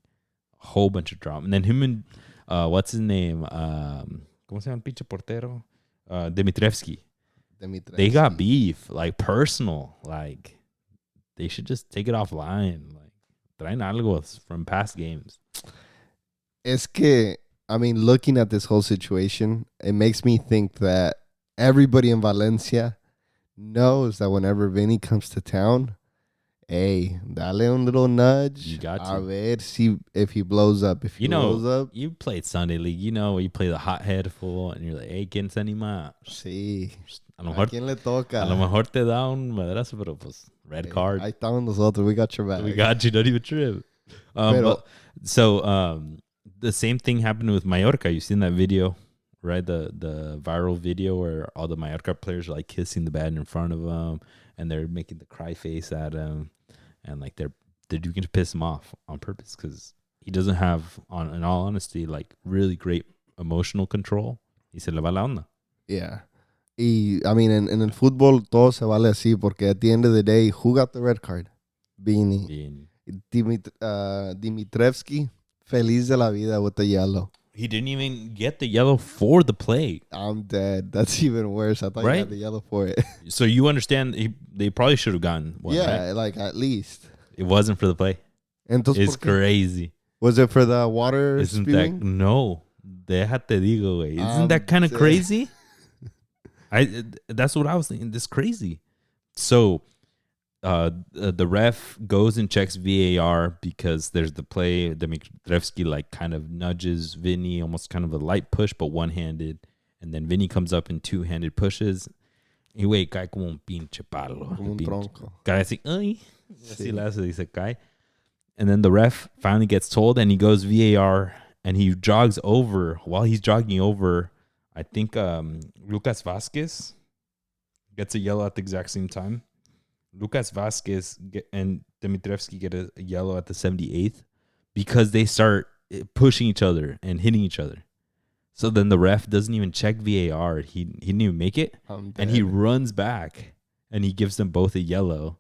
A whole bunch of drama. And then him and, what's his name? ¿Cómo se llama el pinche portero? Dimitrievski. They got beef, like personal. Like, they should just take it offline. Like, traen algo from past games. Es que, I mean, looking at this whole situation, it makes me think that everybody in Valencia knows that whenever Vini comes to town, hey, dale un little nudge. You got to. A ver si if he blows up. If he blows up. You played Sunday League. You know, you play the hothead full, and you're like, hey, ¿quién se anima? Sí. A lo mejor, ¿A quién le toca? A lo mejor te da un madrazo, pero pues, red card. Ahí estamos nosotros. We got your back. We got you. Don't even trip. The same thing happened with Mallorca. You seen that video, right? The viral video where all the Mallorca players are like kissing the bat in front of them, and they're making the cry face at him, and like they're doing to piss him off on purpose because he doesn't have, in all honesty, like really great emotional control. Y se le va la onda. Yeah. Y, I mean, in el fútbol todo se vale así porque at the end of the day, who got the red card? Vini. Dimitrievski, feliz de la vida with the yellow. He didn't even get the yellow for the play. I'm dead. That's even worse. I thought he had the yellow for it. So you understand they probably should have gotten one, right? Like at least. It wasn't for the play. Entonces, it's crazy. Was it for the water spewing? No. Déjate digo, güey. Isn't that kind of crazy? That's what I was thinking. This is crazy. So the ref goes and checks VAR because there's the play. Dimitrievski like kind of nudges Vini, almost kind of a light push, but one-handed. And then Vini comes up and two-handed pushes. Y güey, cae como un pinche palo. Como un tronco. Cae así, ay. Así le hace, dice, cae. And then the ref finally gets told, and he goes VAR, and he jogs over. While he's jogging over, I think Lucas Vasquez gets a yellow at the exact same time. Lucas Vasquez and Dimitrievski get a yellow at the 78th because they start pushing each other and hitting each other. So then the ref doesn't even check VAR. He didn't even make it. And he runs back and he gives them both a yellow,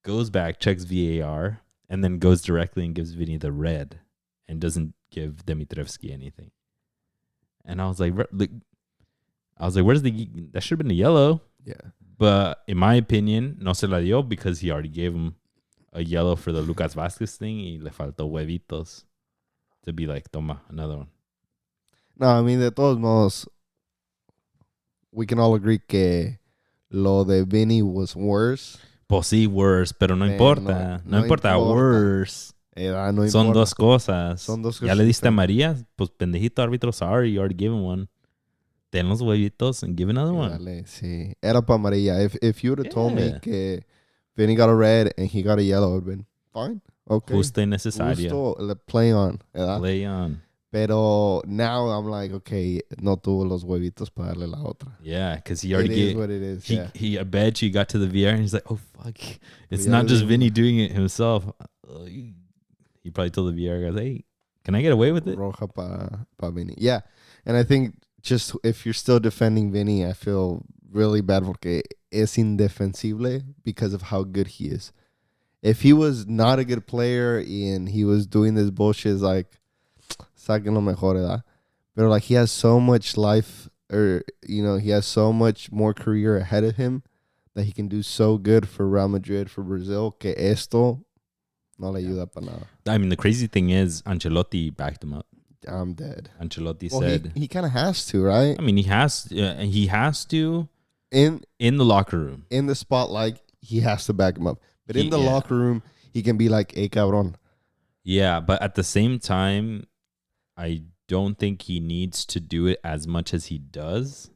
goes back, checks VAR, and then goes directly and gives Vini the red and doesn't give Dimitrievski anything. And I was like, where's that should have been a yellow. Yeah. But in my opinion, no se la dio because he already gave him a yellow for the Lucas Vasquez thing. Y le faltó huevitos to be like, toma, another one. No, I mean, de todos modos, we can all agree que lo de Vini was worse. Pues sí, worse, pero no importa. No importa, worse. No Son importa. dos cosas. Son dos Ya le diste a cositas. María, pues pendejito árbitro, sorry, you already given one. Ten los huevitos and give another one. Dale, sí. Era para amarilla. If you would have told me Yeah. que Vinny got a red and he got a yellow, I would have been fine. Okay. Justa y necesaria. Justo, play on. ¿Verdad? Play on. Pero now I'm like, okay, no tuvo los huevitos para darle la otra. Yeah, because he already It is gave. what it is. I bet you got to the VR and he's like, oh fuck, it's Yeah, not just leave Vinny him. doing it himself. He probably told the VR guys, hey, can I get away with it? Roja pa Vinny. Yeah. And I think just if you're still defending Vinny, I feel really bad porque es indefensible because of how good he is. If he was not a good player and he was doing this bullshit, it's like, saquen lo mejor, ¿verdad? But like he has so much life, or he has so much more career ahead of him that he can do so good for Real Madrid, for Brazil, que esto no le ayuda para nada. I mean, the crazy thing is, Ancelotti backed him up. I'm dead. Ancelotti Well, said, he kind of has to, right? I mean, he has to In the locker room. in the spotlight, he has to back him up. But in the Yeah. locker room, he can be like, hey, cabrón. Yeah, but at the same time, I don't think he needs to do it as much as he does,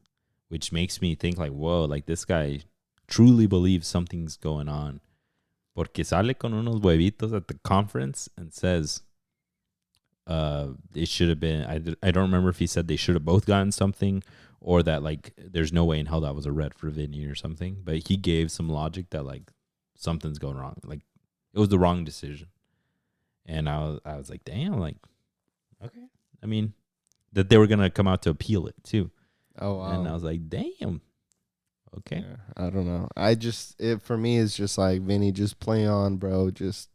which makes me think like, whoa, like this guy truly believes something's going on. Porque sale con unos huevitos at the conference and says, it should have been, I don't remember if he said they should have both gotten something or that like there's no way in hell that was a red for Vini or something. But he gave some logic that like something's going wrong. Like it was the wrong decision. And I was like, damn, like, okay. I mean, that they were going to come out to appeal it too. Oh, wow. And I was like, damn. Okay. Yeah, I don't know. For me, it's just like, Vinny, just play on, bro. Just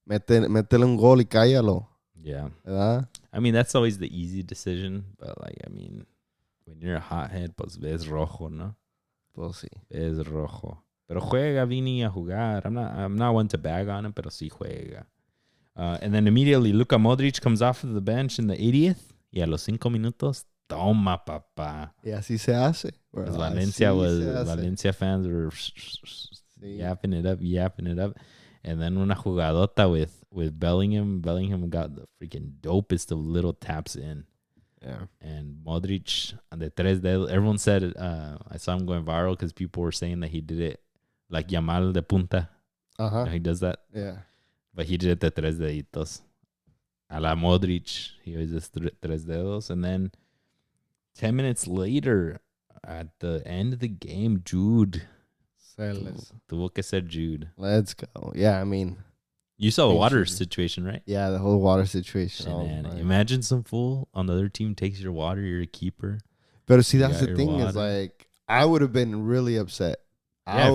métele un gol y cállalo. Yeah. ¿Verdad? I mean, that's always the easy decision. But like, I mean, when you're a hothead, pues ves rojo, ¿no? Pues sí. Ves rojo. Pero juega Vini a jugar. I'm not one to bag on him, pero sí juega. And then immediately Luka Modric comes off of the bench in the 80th. Y a los 5 minutos, toma, papá. Y así se hace. Because Así Valencia fans were yapping it up. And then una jugadota with Bellingham. Bellingham got the freaking dopest of little taps in. Yeah. And Modric, de tres dedos, everyone said it. I saw him going viral because people were saying that he did it like Yamal de punta. Uh-huh. You know, he does that. Yeah. But he did it de tres deditos. A la Modric. He was just tres dedos. And then 10 minutes later, at the end of the game, Jude. Tuvo que ser Jude. Let's go. Yeah, I mean. You saw the water situation, right? Yeah, the whole water situation. Imagine some fool on the other team takes your water, you're a keeper. But see, that's the thing is like, I would have been really upset. Yeah,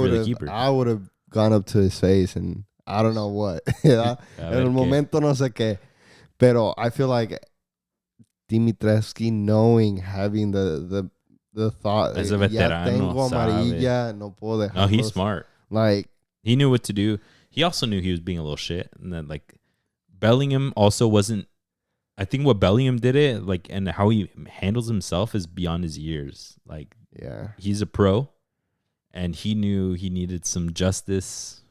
I would have gone up to his face and I don't know what. En el momento no sé qué. Pero I feel like Dimitrievski having the thought. As a veterano, tengo amarilla, no puedo dejarlos. No, he's smart. Like, he knew what to do. He also knew he was being a little shit. And then like Bellingham also wasn't, I think what Bellingham did it, like, and how he handles himself is beyond his years. Like, yeah, he's a pro and he knew he needed some justice,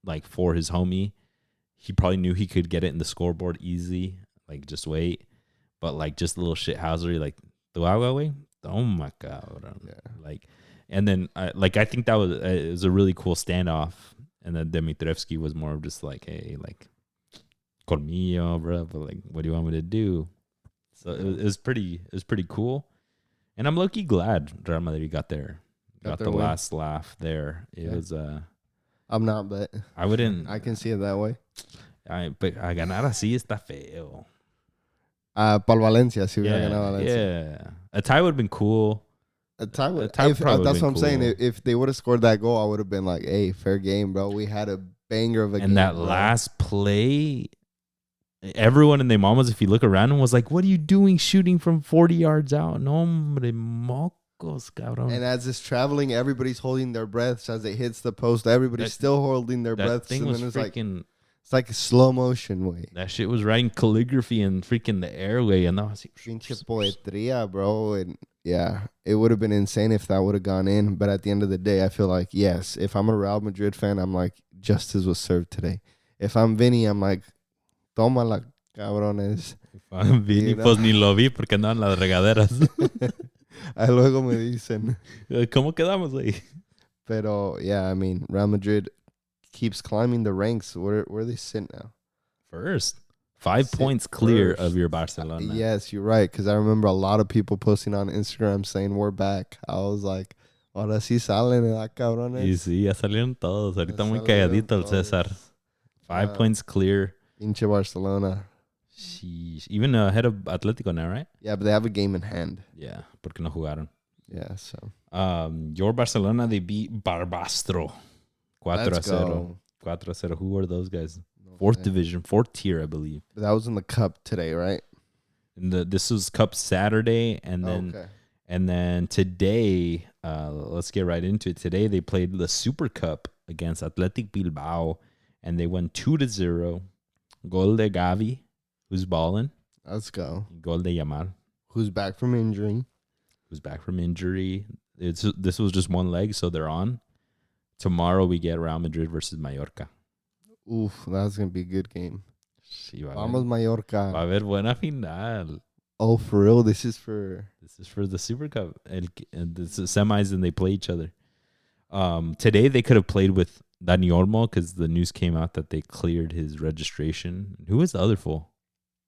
like, for his homie. He probably knew he could get it in the scoreboard easy. Like, just wait. But like, just a little shithousery, like, tu agua, güey? Oh my God. Yeah. Like, and then I think that was, it was a really cool standoff. And then Dimitrievski was more of just like, hey, like, colmillo, bro. But like, what do you want me to do? So it was pretty cool. And I'm low-key glad Real Madrid got the win. last laugh there. It was I'm not, but I wouldn't. I can see it that way. But a ganar así está feo. Para Valencia, si hubiera ganado Valencia. Yeah. A tie would have been cool. A tie would, probably that's what been I'm saying. cool. If they would have scored that goal, I would have been like, hey, fair game, bro. We had a banger of a game. And that last play, everyone in their mamas, if you look around, was like, what are you doing shooting from 40 yards out? No, hombre, mocos, cabrón. And as it's traveling, everybody's holding their breaths as it hits the post. Everybody's still holding their breaths. Thing and was then it's freaking... It's like a slow motion way. That shit was writing calligraphy and freaking the airway. And I was like, pinche poetria, bro. And yeah, it would have been insane if that would have gone in. But at the end of the day, I feel like, yes, if I'm a Real Madrid fan, I'm like, justice was served today. If I'm Vini, I'm like, toma la cabrones. If I'm Vini, pues ni lo vi porque andaban las regaderas. Ahí luego me dicen. ¿Cómo quedamos ahí? Pero, yeah, I mean, Real Madrid keeps climbing the ranks. Where they sit now? First. 5 points clear of your Barcelona. Yes, you're right. Because I remember a lot of people posting on Instagram saying we're back. I was like, ahora sí salen, cabrones. Y sí, ya salieron todos. Ahorita muy calladito el César. 5 points clear. Pinche Barcelona. Sheesh. Even ahead of Atlético now, right? Yeah, but they have a game in hand. Yeah, porque no jugaron. Yeah, so. Your Barcelona, they beat Barbastro. 4-0. 4-0. Who were those guys? Fourth division, fourth tier, I believe. But that was in the Cup today, right? This was Cup Saturday, and then today, let's get right into it. Today they played the Super Cup against Athletic Bilbao, and they won 2-0. Gol de Gavi, who's balling. Let's go. Gol de Yamal, who's back from injury. This was just one leg, so they're on. Tomorrow we get Real Madrid versus Mallorca. Oof, that's going to be a good game. Sí, Vamos Mallorca. Va a haber buena final. Oh, for real? This is for the Super Cup. And this is semis and they play each other. Today they could have played with Dani Olmo because the news came out that they cleared his registration. Who was the other fool?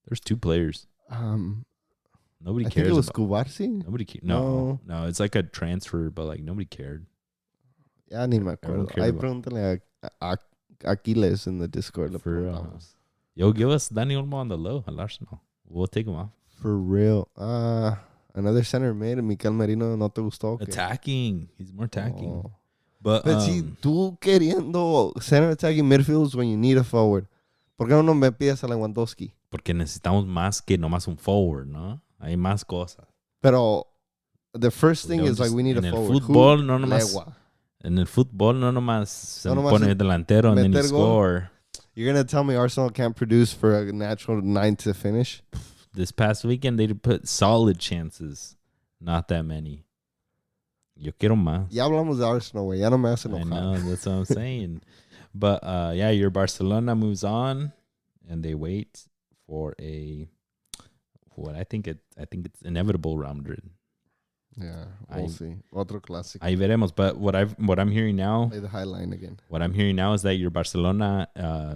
There's 2 players. Nobody cares. I think it was Cubarsi. Nobody cares. No, it's like a transfer, but like nobody cared. Ya ni me acuerdo. Ahí pregúntale a Aquiles in the Discord. Yo, give us Dani Olmo on the low al Arsenal. We'll take him off. For real. Another center mid, Mikel Merino, ¿no te gustó? Attacking. He's more attacking. Oh. But si tú queriendo center attacking midfields when you need a forward, ¿por qué no me pides a Lewandowski? Porque necesitamos más que nomás un forward, ¿no? Hay más cosas. Pero the first thing is like we need a forward. Fútbol, no nomás. En el fútbol no nomás se pone delantero and then you score. You're going to tell me Arsenal can't produce for a natural 9 to finish? This past weekend, they put solid chances. Not that many. Yo quiero más. Ya hablamos de Arsenal, güey. Ya no me hace enojar. I know, that's what I'm saying. But, your Barcelona moves on, and they wait for I think it's inevitable Real Madrid. Yeah, we'll see. Otro clásico. Ahí veremos. But what I'm hearing now. Play the high line again. What I'm hearing now is that your Barcelona,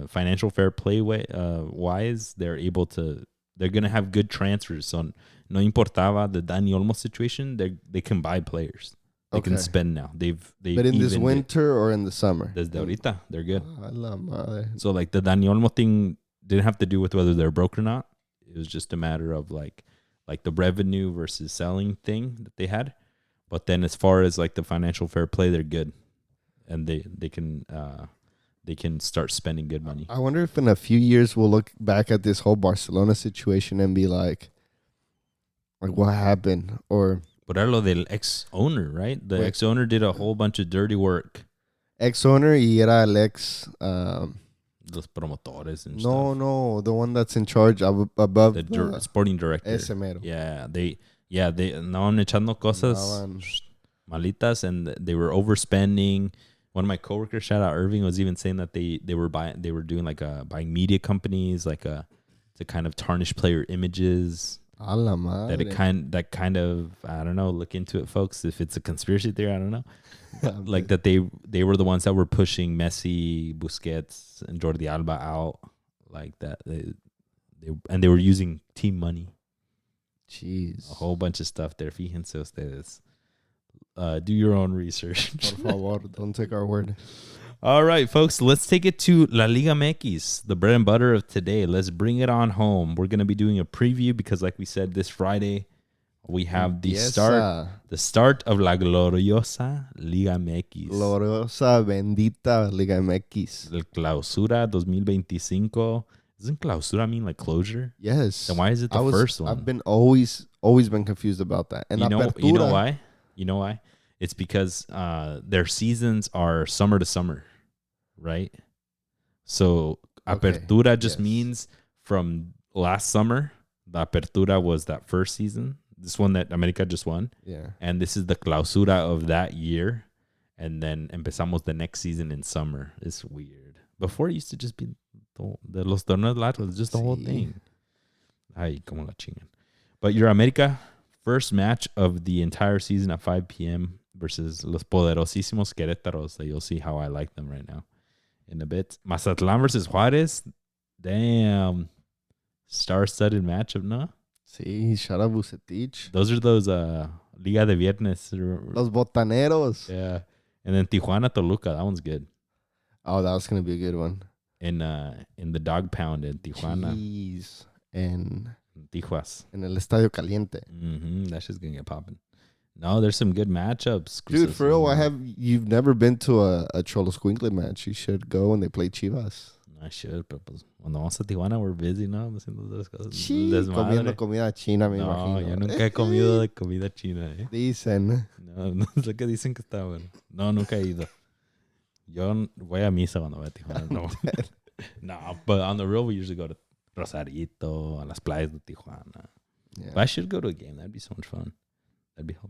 financial fair play wise, they're gonna have good transfers. So no importaba the Dani Olmo situation, they can buy players. They can spend now. But in this winter or in the summer? Desde ahorita, they're good. A la madre. So like the Dani Olmo thing didn't have to do with whether they're broke or not. It was just a matter of like the revenue versus selling thing that they had. But then as far as like the financial fair play, they're good. And they can start spending good money. I wonder if in a few years we'll look back at this whole Barcelona situation and be like what happened? Or but era lo del ex-owner, right? The ex-owner did a whole bunch of dirty work. Ex-owner y era el ex... Los promotores and stuff. No, the one that's in charge above the sporting director. Ese mero. They andaban echando cosas malitas, and they were overspending. One of my coworkers, shout out Irving, was even saying that they were doing buying media companies to kind of tarnish player images. A la madre. That kind of, I don't know, look into it, folks. If it's a conspiracy theory, I don't know. Like that they were the ones that were pushing Messi, Busquets, and Jordi Alba out like that. They were using team money. Jeez. A whole bunch of stuff there. Fíjense ustedes. Do your own research. Por favor, don't take our word. All right, folks, let's take it to La Liga MX, the bread and butter of today. Let's bring it on home. We're going to be doing a preview because, like we said, this Friday we have the start of La Gloriosa Liga MX. Gloriosa, bendita Liga MX. El Clausura 2025. Doesn't Clausura mean like closure? Yes. Then why is it the first one? I've been always been confused about that. And you know why? You know why? It's because their seasons are summer to summer, right? So Apertura just means from last summer. The Apertura was that first season. This one that America just won. Yeah. And this is the Clausura of that year. And then empezamos the next season in summer. It's weird. Before it used to just be de los torneos largos, just the whole thing. Ay, como la chingan. But your America, first match of the entire season at 5 p.m. versus los poderosísimos Querétaros. You'll see how I like them right now in a bit. Mazatlán versus Juárez. Damn. Star-studded matchup, no? Sí, shout out Bucetich. Those are those Liga de Viernes. Los Botaneros. Yeah. And then Tijuana Toluca. That one's good. Oh, that was going to be a good one. In the dog pound in Tijuana. Jeez. And Tijuas. In el Estadio Caliente. That shit's going to get popping. No, there's some good matchups. Dude, for real, you've never been to a Cholos Squinkle match. You should go when they play Chivas. I should, pero pues cuando vamos a Tijuana, we're busy, ¿no? Haciendo otras cosas. Sí, comiendo comida china, me imagino. No, yo nunca he comido de comida china, ¿eh? Dicen. No sé qué dicen que está bueno. No, nunca he ido. Yo voy a misa cuando voy a Tijuana. No, but on the real, we usually go to Rosarito, a las playas de Tijuana. Yeah. But I should go to a game. That'd be so much fun. That'd be fun.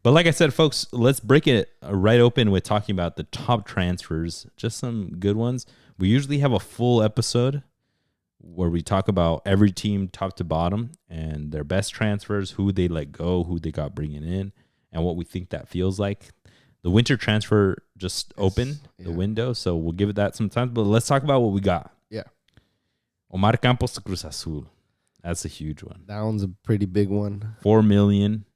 But like I said, folks, let's break it right open with talking about the top transfers. Just some good ones. We usually have a full episode where we talk about every team top to bottom and their best transfers, who they let go, who they got bringing in, and what we think that feels like. The winter transfer just opened, the window, so we'll give it that some time. But let's talk about what we got. Yeah. Omar Campos to Cruz Azul. That's a huge one. That one's a pretty big one. $4 million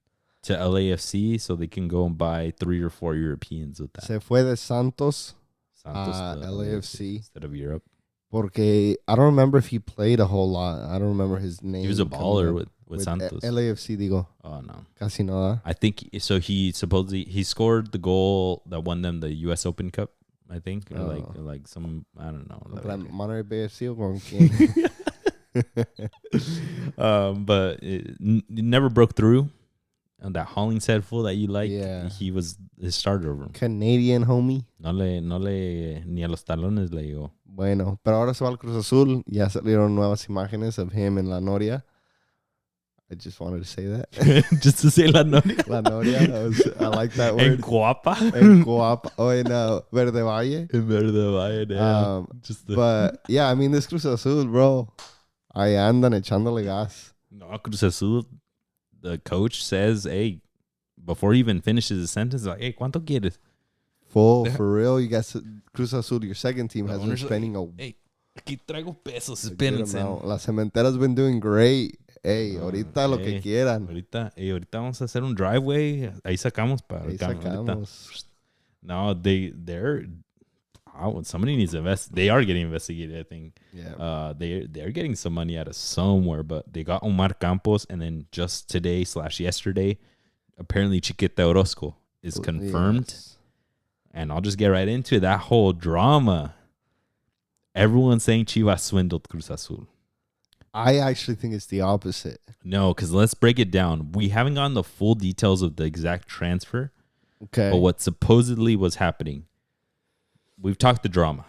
to LAFC, so they can go and buy 3 or 4 Europeans with that. Se fue de Santos to LAFC instead of Europe. Porque I don't remember if he played a whole lot. I don't remember his name. He was a baller with Santos. LAFC, digo. Oh, no. Casi nada. I think, so he scored the goal that won them the U.S. Open Cup, I think. Or like some, I don't know. Monterrey BFC o con quién? But it never broke through. And that Hollingshead fool that you like, he was his starter over him. Canadian homie. No le, ni a los talones le llegó. Bueno, pero ahora se va al Cruz Azul. Ya salieron nuevas imágenes of him en La Noria. I just wanted to say that. Just to say La Noria. La Noria. I like that word. En Guapa. En Guapa. Oh, in Verde Valle. In Verde Valle, yeah. But, yeah, I mean, this Cruz Azul, bro. Ahí andan echándole gas. No, Cruz Azul, the coach says, hey, before he even finishes his sentence, like, hey, ¿cuánto quieres? For real, you guys, Cruz Azul, your second team, has been spending hey, aquí traigo pesos, espérense. La Cementera's been doing great. Hey, ahorita lo que quieran. Ahorita vamos a hacer un driveway. Ahí sacamos para ahí sacamos. No, they're somebody needs to invest. They are getting investigated, I think. Yeah. They're getting some money out of somewhere, but they got Omar Campos, and then just today/yesterday, apparently Chiquete Orozco is confirmed. Yes. And I'll just get right into that whole drama. Everyone's saying Chivas swindled Cruz Azul. I actually think it's the opposite. No, because let's break it down. We haven't gotten the full details of the exact transfer. Okay. But what supposedly was happening, we've talked the drama.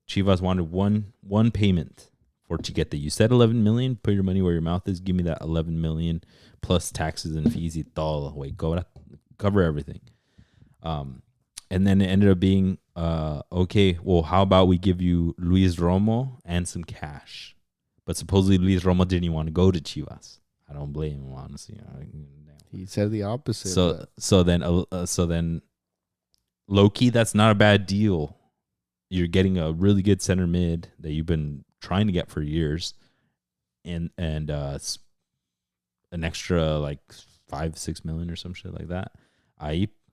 Chivas wanted one payment for Chiquete. You said 11 million. Put your money where your mouth is. Give me that 11 million plus taxes and fees y todo. Wait, cover everything. And then it ended up being, okay, well, how about we give you Luis Romo and some cash? But supposedly Luis Romo didn't even want to go to Chivas. I don't blame him, honestly. He said the opposite. So then, low key, that's not a bad deal. You're getting a really good center mid that you've been trying to get for years, and an extra like 5-6 million or some shit like that.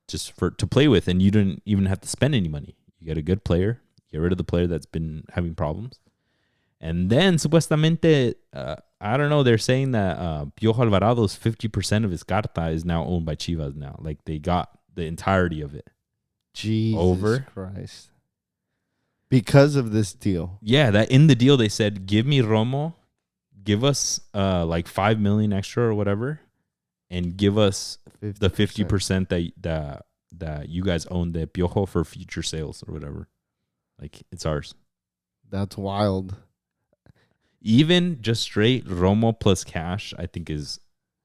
Just to play with, and you didn't even have to spend any money. You get a good player. Get rid of the player that's been having problems. And then, supuestamente, I don't know, they're saying that Piojo Alvarado's 50% of his carta is now owned by Chivas now. Like, they got the entirety of it. Jesus Christ. Because of this deal. Yeah, that in the deal, they said, give me Romo, give us like 5 million extra or whatever, and give us 50%. The 50% that you guys own the Piojo for future sales or whatever. Like, it's ours. That's wild. Even just straight Romo plus cash, I think is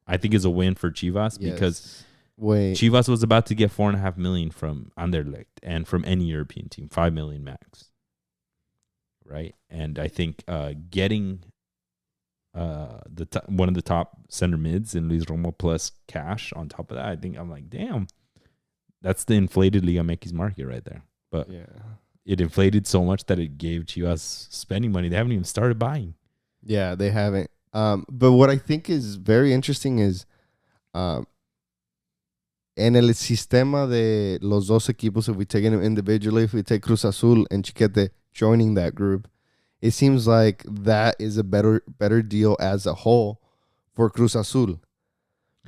a win for Chivas because Chivas was about to get 4.5 million from Anderlecht and from any European team, 5 million max. Right, and I think getting one of the top center mids in Luis Romo plus cash on top of that, I think I'm like, damn, that's the inflated Liga MX market right there. But it inflated so much that it gave Chivas spending money. They haven't even started buying. Yeah, they haven't. But what I think is very interesting is en el sistema de los dos equipos, if we take them individually, if we take Cruz Azul and Chiquete joining that group, it seems like that is a better deal as a whole for Cruz Azul.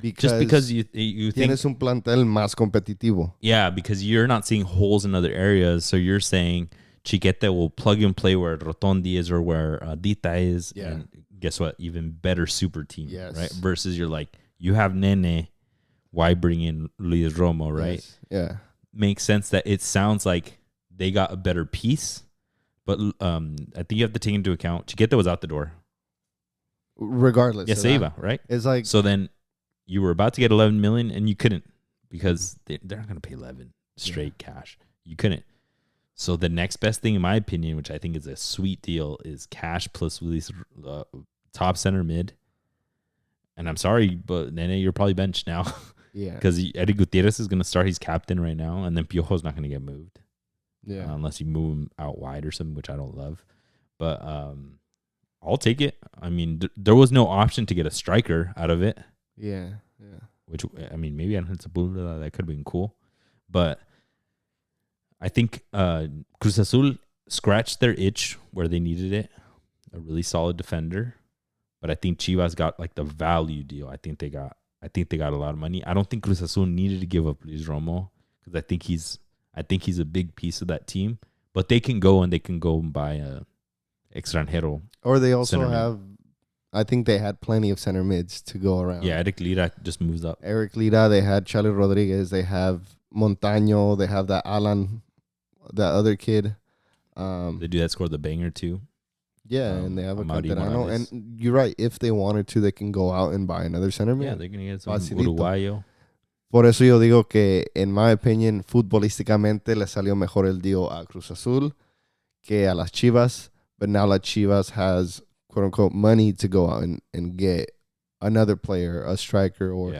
Just because you think tienes un plantel más competitivo. Yeah, because you're not seeing holes in other areas. So you're saying Chiquete will plug and play where Rotondi is or where Dita is. Yeah. And guess what? Even better super team, right? Versus you're like, you have Nene. Why bring in Luis Romo, right? Yes. Yeah. Makes sense that it sounds like they got a better piece. But I think you have to take into account Chiquete was out the door. Regardless. Yeah, Seiva, right? It's like... So then you were about to get 11 million and you couldn't because they're not going to pay 11 straight cash. You couldn't. So the next best thing, in my opinion, which I think is a sweet deal, is cash plus release top center mid. And I'm sorry, but Nene, you're probably benched now. Yeah. Because Eddie Gutierrez is going to start. He's captain right now. And then Piojo's not going to get moved. Yeah. Unless you move him out wide or something, which I don't love. But I'll take it. I mean, there was no option to get a striker out of it. Yeah, yeah. Which, I mean, maybe I don't hit that could have been cool. But I think Cruz Azul scratched their itch where they needed it. A really solid defender. But I think Chivas got like the value deal. I think they got a lot of money. I don't think Cruz Azul needed to give up Luis Romo because I think he's a big piece of that team. But they can go and buy a extranjero. Or they also have, I think they had plenty of center mids to go around. Yeah, Eric Lira just moves up. Eric Lira, they had Charlie Rodriguez, they have Montaño, they have that Alan, that other kid. The dude that scored the banger too. Yeah, and they have a Canterano. And you're right, if they wanted to, they can go out and buy another center mid. Yeah, they're going to get some Uruguayo. Por eso yo digo que, en my opinion, futbolísticamente le salió mejor el deal a Cruz Azul que a las Chivas. But now las Chivas has, quote-unquote, money to go out and get another player, a striker, or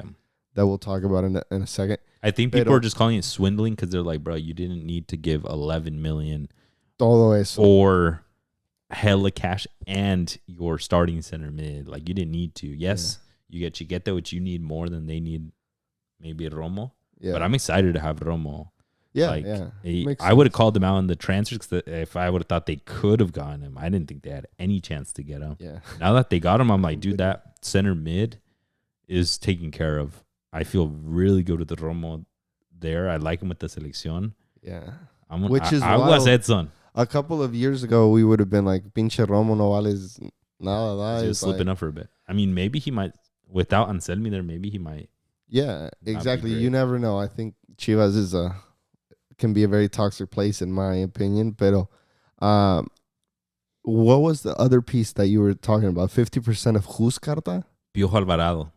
that we'll talk about in a second. I think people are just calling it swindling because they're like, bro, you didn't need to give 11 million todo eso. Or hella cash and your starting center mid. Like, you didn't need to. Yes, you get Chiquete, which you need more than they need maybe Romo. Yeah. But I'm excited to have Romo. Yeah, like, I would have called them out in the transfers if I would have thought they could have gotten him. I didn't think they had any chance to get him. Yeah. Now that they got him, I'm like, dude, that center mid is taken care of. I feel really good with the Romo there. I like him with the selección. Yeah. Which is wild. Edson. A couple of years ago, we would have been like, pinche Romo no vales nada. He's slipping up for a bit. I mean, maybe he might, without Anselmi there, maybe he might. Yeah, exactly. You never know. I think Chivas can be a very toxic place, in my opinion. But what was the other piece that you were talking about? 50% of whose carta? Piojo Alvarado.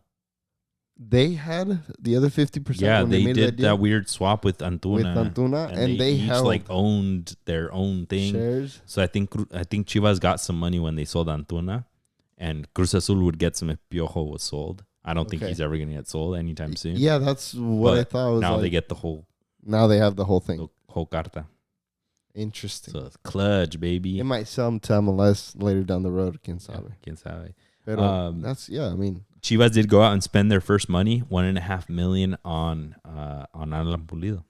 They had the other 50%. Yeah, they did that weird swap with Antuna. And they each like owned their own thing. Shares. So I think Chivas got some money when they sold Antuna, and Cruz Azul would get some if Piojo was sold. I don't think he's ever going to get sold anytime soon. Yeah, that's what I thought. Now they get the whole. Now they have the whole thing. The whole carta. Interesting. So it's clutch, baby. It might sell to MLS later down the road. Quién sabe. Quién sabe. Pero I mean, Chivas did go out and spend their first money, $1.5 million on Alan Pulido.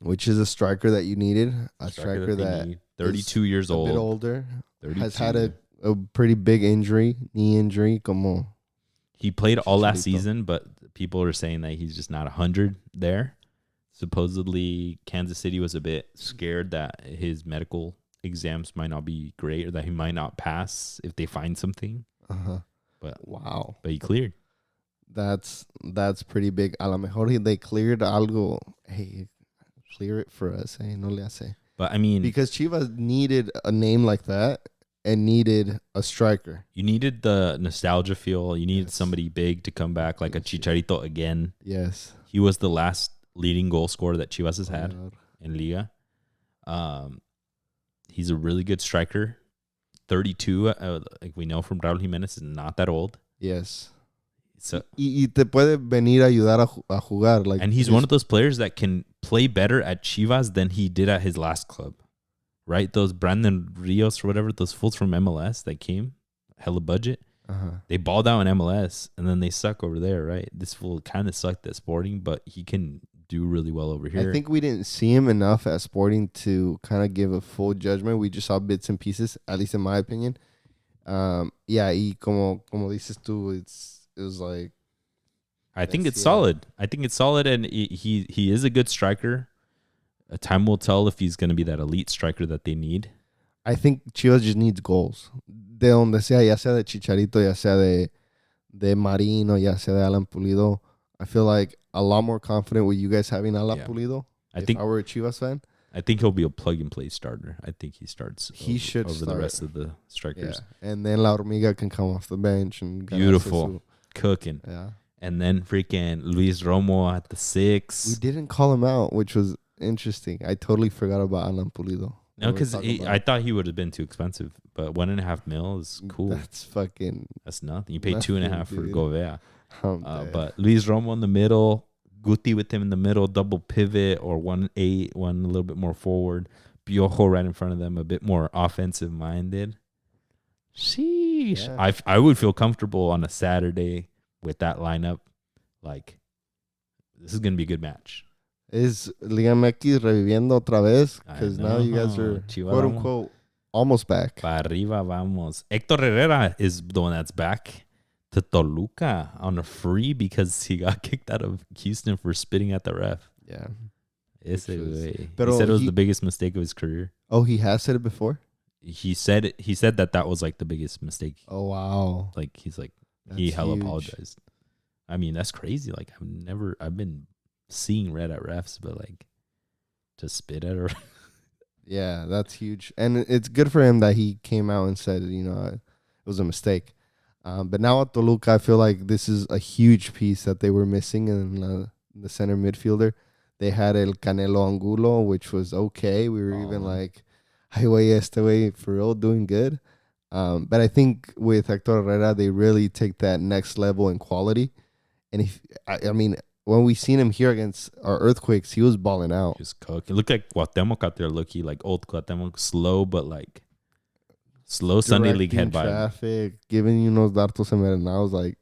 which is a striker that you needed. A striker they that need. 32 years a bit old. older. 32. Has had a pretty big injury, knee injury. Como He played all last Chicharito. season, but people are saying that he's just not 100 there. Supposedly, Kansas City was a bit scared that his medical exams might not be great or that he might not pass if they find something. Uh-huh. But wow. But he cleared. That's pretty big. A lo mejor they cleared algo. Hey, clear it for us. Hey, no le hace. But I mean, because Chivas needed a name like that and needed a striker. You needed the nostalgia feel. You needed Yes. somebody big to come back, like a Chicharito again. Yes. He was the last leading goal scorer that Chivas has had God. in Liga. He's a really good striker. 32, like we know from Raul Jimenez, is not that old. Yes. So, y te puede venir a ayudar a jugar. Like, and he's one of those players that can play better at Chivas than he did at his last club. Right? Those Brandon Rios or whatever, those fools from MLS that came, hella budget. They balled out in MLS and then they suck over there, right? This fool kind of sucked at Sporting, but he can do really well over here. I think we didn't see him enough at Sporting to kind of give a full judgment. We just saw bits and pieces, at least in my opinion. Yeah, y como dices tú, it was like. I think it's solid. I think it's solid, and he is a good striker. Time will tell if he's going to be that elite striker that they need. I think Chivas just needs goals. De donde sea, ya sea de Chicharito, ya sea de Marino, ya sea de Alan Pulido. I feel like a lot more confident with you guys having Alan Pulido. I were a Chivas fan. I think he'll be a plug-and-play starter. I think he starts should over start. the rest of the strikers. Yeah. And then La Hormiga can come off the bench. And beautiful. Cooking. Yeah. And then freaking Luis Romo at the 6. We didn't call him out, which was interesting. I totally forgot about Alan Pulido. No, because I thought he would have been too expensive. But $1.5 million is cool. That's nothing. You paid $2.5 for Govea. But Luis Romo in the middle, Guti with him in the middle, double pivot or 1-8, one a little bit more forward. Piojo right in front of them, a bit more offensive minded. Sheesh. Yeah. I would feel comfortable on a Saturday with that lineup. Like, this is going to be a good match. Is Liga MX reviviendo otra vez? Because now you guys are, quote unquote, almost back. Pa arriba vamos. Héctor Herrera is the one that's back to Toluca on a free because he got kicked out of Houston for spitting at the ref. Yeah. He said it was the biggest mistake of his career. Oh, he has said it before? He said that was like the biggest mistake. Oh, wow. Like, he's like, he hella apologized. I mean, that's crazy. Like, I've been seeing red at refs, but like, to spit at her. Yeah, that's huge. And it's good for him that he came out and said, it was a mistake. But now at Toluca, I feel like this is a huge piece that they were missing in the center midfielder. They had El Canelo Angulo, which was okay. We were even like, highway este way for real, doing good. But I think with Héctor Herrera, they really take that next level in quality. And I mean, when we seen him here against our Earthquakes, he was balling out. He was cooking. It looked like Cuauhtemoc out there, like old Cuauhtemoc, slow, but like slow Sunday League head vibe. Traffic, giving those dartos and I was like,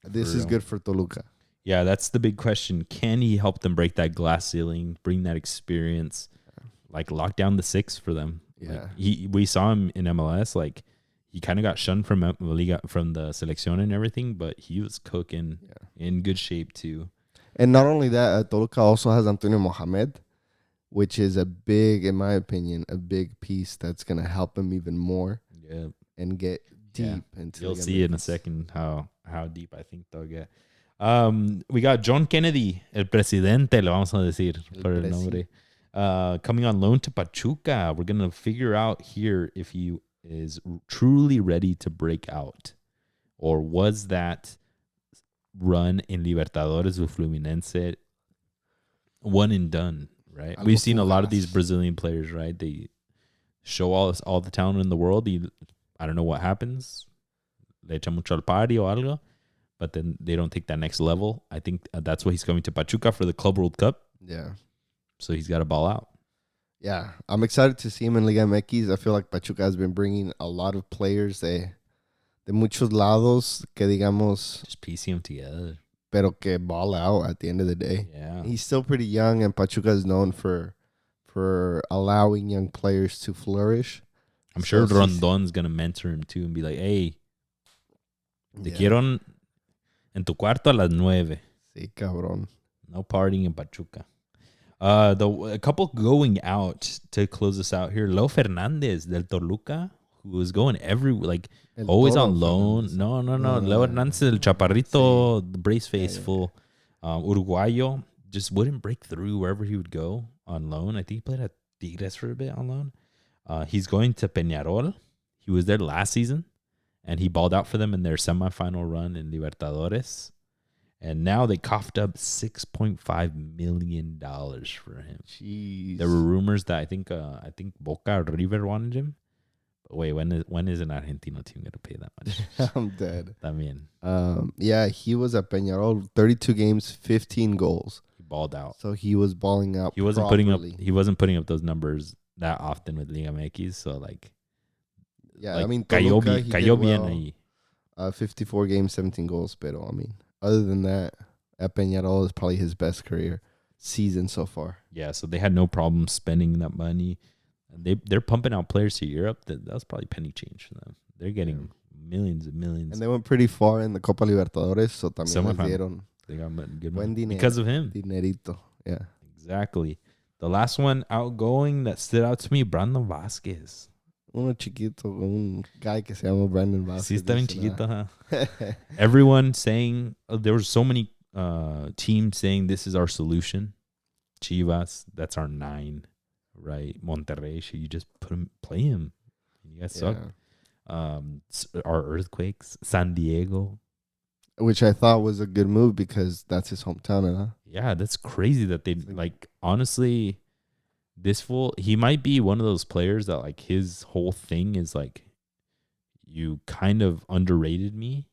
this is good for Toluca. Yeah, that's the big question. Can he help them break that glass ceiling, bring that experience, like lock down the 6 for them? Yeah, like we saw him in MLS. Like, he kind of got shunned from the Liga, from the Selección and everything, but he was cooking in good shape too. And not only that, Toluca also has Antonio Mohamed, which is a big, in my opinion, a big piece that's going to help him even more. Yeah, and get deep into. You'll see in a second how deep I think they'll get. We got John Kennedy, el presidente, le vamos a decir por el nombre, coming on loan to Pachuca. We're gonna figure out here if he is truly ready to break out, or was that run in Libertadores with Fluminense one and done, right? We've seen a lot of these Brazilian players, right? They show all the talent in the world. I don't know what happens. Le echa mucho al party o algo, but then they don't take that next level. I think that's why he's coming to Pachuca for the Club World Cup. Yeah. So he's got to ball out. Yeah. I'm excited to see him in Liga MX. I feel like Pachuca has been bringing a lot of players de muchos lados que digamos. Just piecing them together. pero que ball out at the end of the day. Yeah. He's still pretty young, and Pachuca is known for allowing young players to flourish. I'm So sure Rondon's going to mentor him too and be like, hey, te quiero en tu cuarto a las 9. Sí, cabrón. No partying in Pachuca. A couple going out to close us out here. Lo Fernandez del Toluca, who was going always on loan. Fernández. No. Leo Hernández, el chaparrito, the brace face full. Yeah. Uruguayo just wouldn't break through wherever he would go on loan. I think he played at Tigres for a bit on loan. He's going to Peñarol. He was there last season, and he balled out for them in their semifinal run in Libertadores. And now they coughed up $6.5 million for him. Jeez. There were rumors that I think Boca or River wanted him. But wait, when is an Argentino team going to pay that much? I'm dead. También. Yeah, he was at Peñarol, 32 games, 15 goals. He balled out. So he was balling out. He wasn't properly. putting up those numbers that often with Liga MX. So yeah, like I mean, cayó Toluca, bien ahí. 54 games, 17 goals. Pero I mean, other than that, at Peñarol is probably his best career season so far. Yeah, so they had no problem spending that money. They're pumping out players to Europe. That was probably penny change for them. They're getting millions and millions. And they went pretty far in the Copa Libertadores, so también les dieron they got good buen money dinero, because of him. Dinerito, yeah. Exactly. The last one outgoing that stood out to me, Brandon Vasquez. Uno chiquito, un guy que se llama Brandon Vasquez. Sí, está bien chiquito, huh? Everyone saying, there were so many teams saying this is our solution. Chivas, that's our 9, right? Monterrey, should you just play him? You guys suck. Our Earthquakes, San Diego. Which I thought was a good move because that's his hometown, huh? Yeah, that's crazy that they, honestly, this fool, he might be one of those players that, his whole thing is, you kind of underrated me,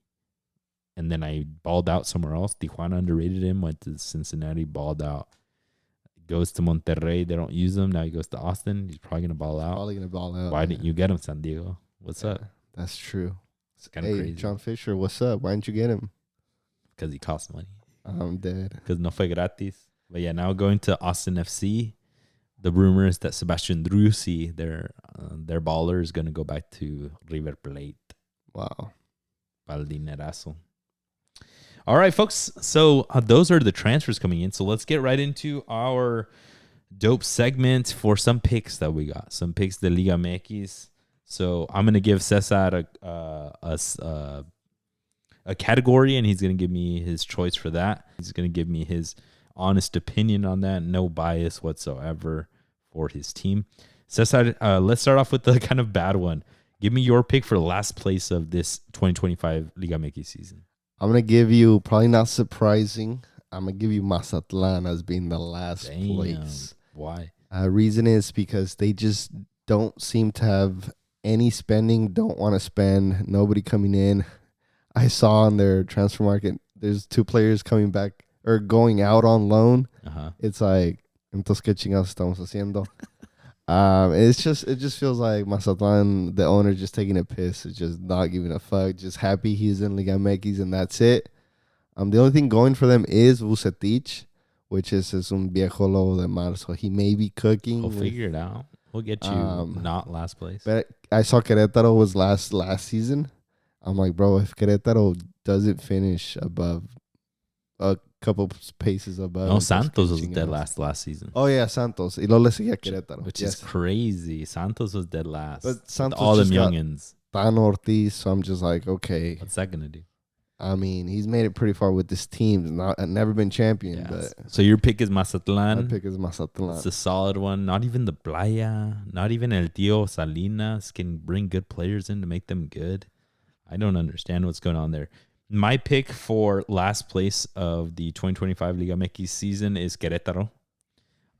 and then I balled out somewhere else. Tijuana underrated him, went to Cincinnati, balled out. Goes to Monterrey, they don't use him. Now he goes to Austin, he's probably going to ball out. Why didn't you get him, San Diego? What's up? That's true. It's kind of crazy. John Fisher, what's up? Why didn't you get him? Because he costs money. I'm dead. Because no fue gratis. But yeah, now going to Austin FC. The rumor is that Sebastian Drusi, their baller, is going to go back to River Plate. Wow. Pal dinerazo. All right, folks. So those are the transfers coming in. So let's get right into our dope segment for some picks that we got. Some picks de Liga MX. So I'm going to give Cesar a category, and he's going to give me his choice for that. He's going to give me his honest opinion on that. No bias whatsoever for his team. Cesar, let's start off with the kind of bad one. Give me your pick for the last place of this 2025 Liga MX season. I'm going to give you, probably not surprising, I'm going to give you Mazatlan as being the last place. Why? Reason is because they just don't seem to have any spending, don't want to spend, nobody coming in. I saw on their transfer market, there's 2 players coming back or going out on loan. It's like, entonces qué chingados estamos haciendo? It just feels like Mazatlan, the owner, just taking a piss. It's just not giving a fuck. Just happy he's in Liga MX and that's it. The only thing going for them is Vucetich, which is un viejo lobo de mar. So he may be cooking. We'll figure it out. We'll get you not last place. But I saw Querétaro was last season. I'm like, bro, if Querétaro doesn't finish above a couple paces above. No, Santos was dead last season. Oh, yeah, Santos. Y luego le seguía Querétaro. Which is crazy. Santos was dead last. But Santos all them youngins. Tan Ortiz, so I'm just like, okay. What's that going to do? I mean, he's made it pretty far with this team. Never been champion. But so your pick is Mazatlan. My pick is Mazatlan. It's a solid one. Not even the Playa, not even El Tío Salinas can bring good players in to make them good. I don't understand what's going on there. My pick for last place of the 2025 Liga MX season is Querétaro.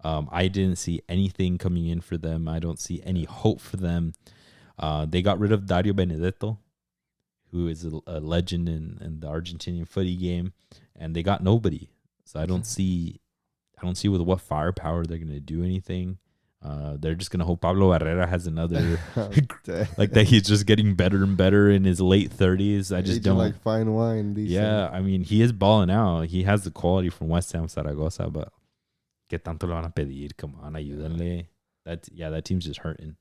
I didn't see anything coming in for them. I don't see any hope for them. They got rid of Dario Benedetto, who is a legend in the Argentinian footy game, and they got nobody. So I don't see with what firepower they're going to do anything. They're just gonna hope Pablo Barrera has another Dang. like that. He's just getting better and better in his late 30s. I just Aging don't like fine wine. Yeah, I mean, he is balling out. He has the quality from West Ham Zaragoza, but ¿qué tanto le van a pedir? Come on, ayúdenle. That team's just hurting.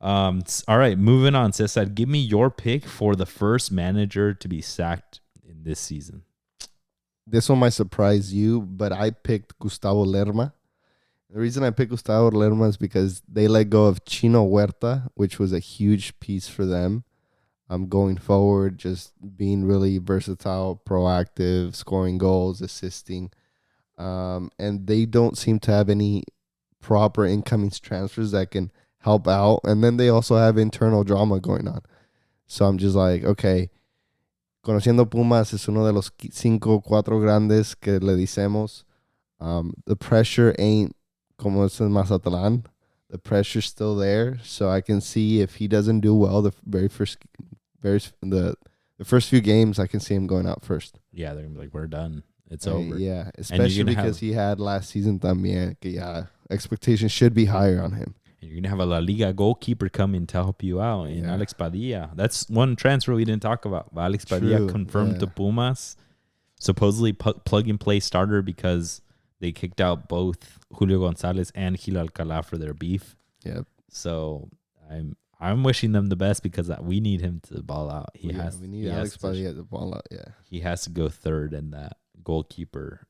All right, moving on. Cesar, give me your pick for the first manager to be sacked in this season. This one might surprise you, but I picked Gustavo Lerma. The reason I picked Gustavo Lerma is because they let go of Chino Huerta, which was a huge piece for them. Going forward, just being really versatile, proactive, scoring goals, assisting. And they don't seem to have any proper incoming transfers that can help out. And then they also have internal drama going on. So I'm just like, okay, conociendo Pumas es uno de los 4 grandes que le decimos. The pressure ain't como es en Mazatlán. The pressure's still there. So I can see if he doesn't do well the first few games, I can see him going out first. Yeah, they're gonna be like, we're done. It's over. Yeah, especially because he had last season también. Que yeah, expectations should be higher on him. And you're gonna have a La Liga goalkeeper coming to help you out in Alex Padilla. That's one transfer we didn't talk about. Alex Padilla confirmed to Pumas. Supposedly plug and play starter because they kicked out both Julio Gonzalez and Gil Alcalá for their beef. Yep. So I'm wishing them the best because we need him to ball out. We need Alex Padilla to ball out. Yeah, he has to go third in that goalkeeper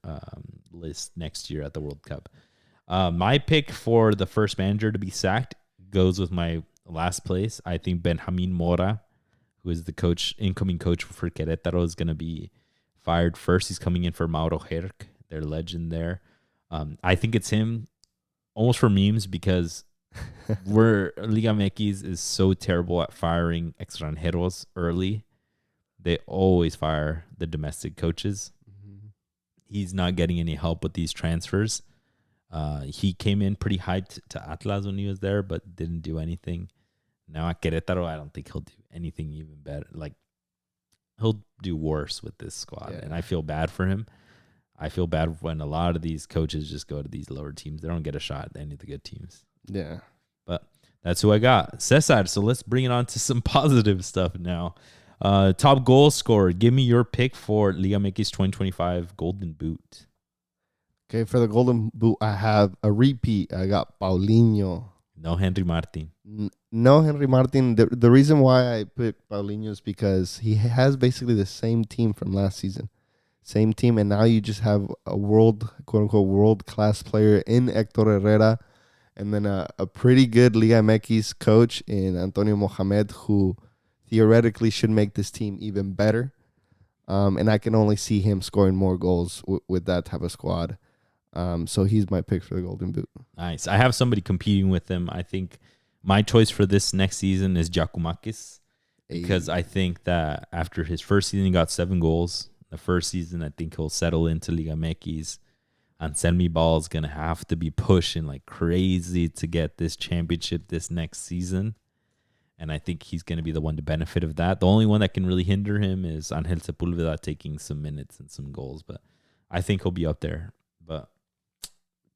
list next year at the World Cup. My pick for the first manager to be sacked goes with my last place. I think Benjamin Mora, who is the incoming coach for Querétaro, is going to be fired first. He's coming in for Mauro Herc, their legend there. I think it's him almost for memes because Liga MX is so terrible at firing extranjeros early. They always fire the domestic coaches. Mm-hmm. He's not getting any help with these transfers. He came in pretty hyped to Atlas when he was there, but didn't do anything. Now at Querétaro, I don't think he'll do anything even better. Like, he'll do worse with this squad, and I feel bad for him. I feel bad when a lot of these coaches just go to these lower teams. They don't get a shot at any of the good teams. Yeah. But that's who I got. Cesar, so let's bring it on to some positive stuff now. Top goal scorer. Give me your pick for Liga MX 2025 Golden Boot. Okay, for the Golden Boot, I have a repeat. I got Paulinho. No Henry Martin. No Henry Martin. The reason why I picked Paulinho is because he has basically the same team from last season. Same team, and now you just have a quote-unquote world-class player in Hector Herrera, and then a pretty good Liga MX coach in Antonio Mohamed, who theoretically should make this team even better. And I can only see him scoring more goals with that type of squad. So he's my pick for the Golden Boot. Nice. I have somebody competing with him. I think my choice for this next season is Giacomakis, because I think that after his first season, he got 7 goals. The first season, I think he'll settle into Liga MX. Anselmi Ball is going to have to be pushing like crazy to get this championship this next season. And I think he's going to be the one to benefit of that. The only one that can really hinder him is Angel Sepulveda taking some minutes and some goals. But I think he'll be up there. But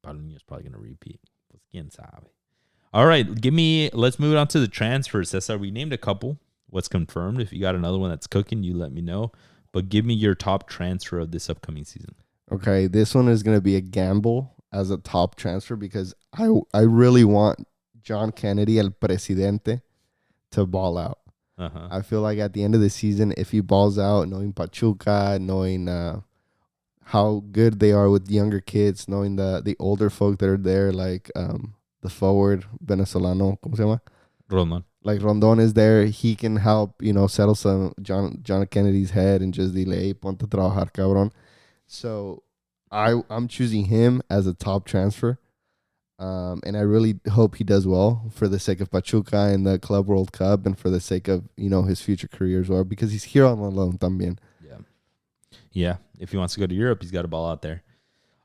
Paulinho is probably going to repeat. Pues quién sabe. All right, let's move on to the transfers. Cesar, we named a couple. What's confirmed? If you got another one that's cooking, you let me know. But give me your top transfer of this upcoming season. Okay, this one is going to be a gamble as a top transfer because I really want John Kennedy, El Presidente, to ball out. Uh-huh. I feel like at the end of the season, if he balls out, knowing Pachuca, knowing how good they are with younger kids, knowing the older folk that are there, like the forward Venezolano, ¿cómo se llama? Rondon. Like Rondon is there, he can help, settle some John Kennedy's head and just delay, ponte a trabajar, cabrón. So I'm choosing him as a top transfer. And I really hope he does well for the sake of Pachuca and the Club World Cup and for the sake of, his future career as well, because he's here on loan también. Yeah. If he wants to go to Europe, he's got a ball out there.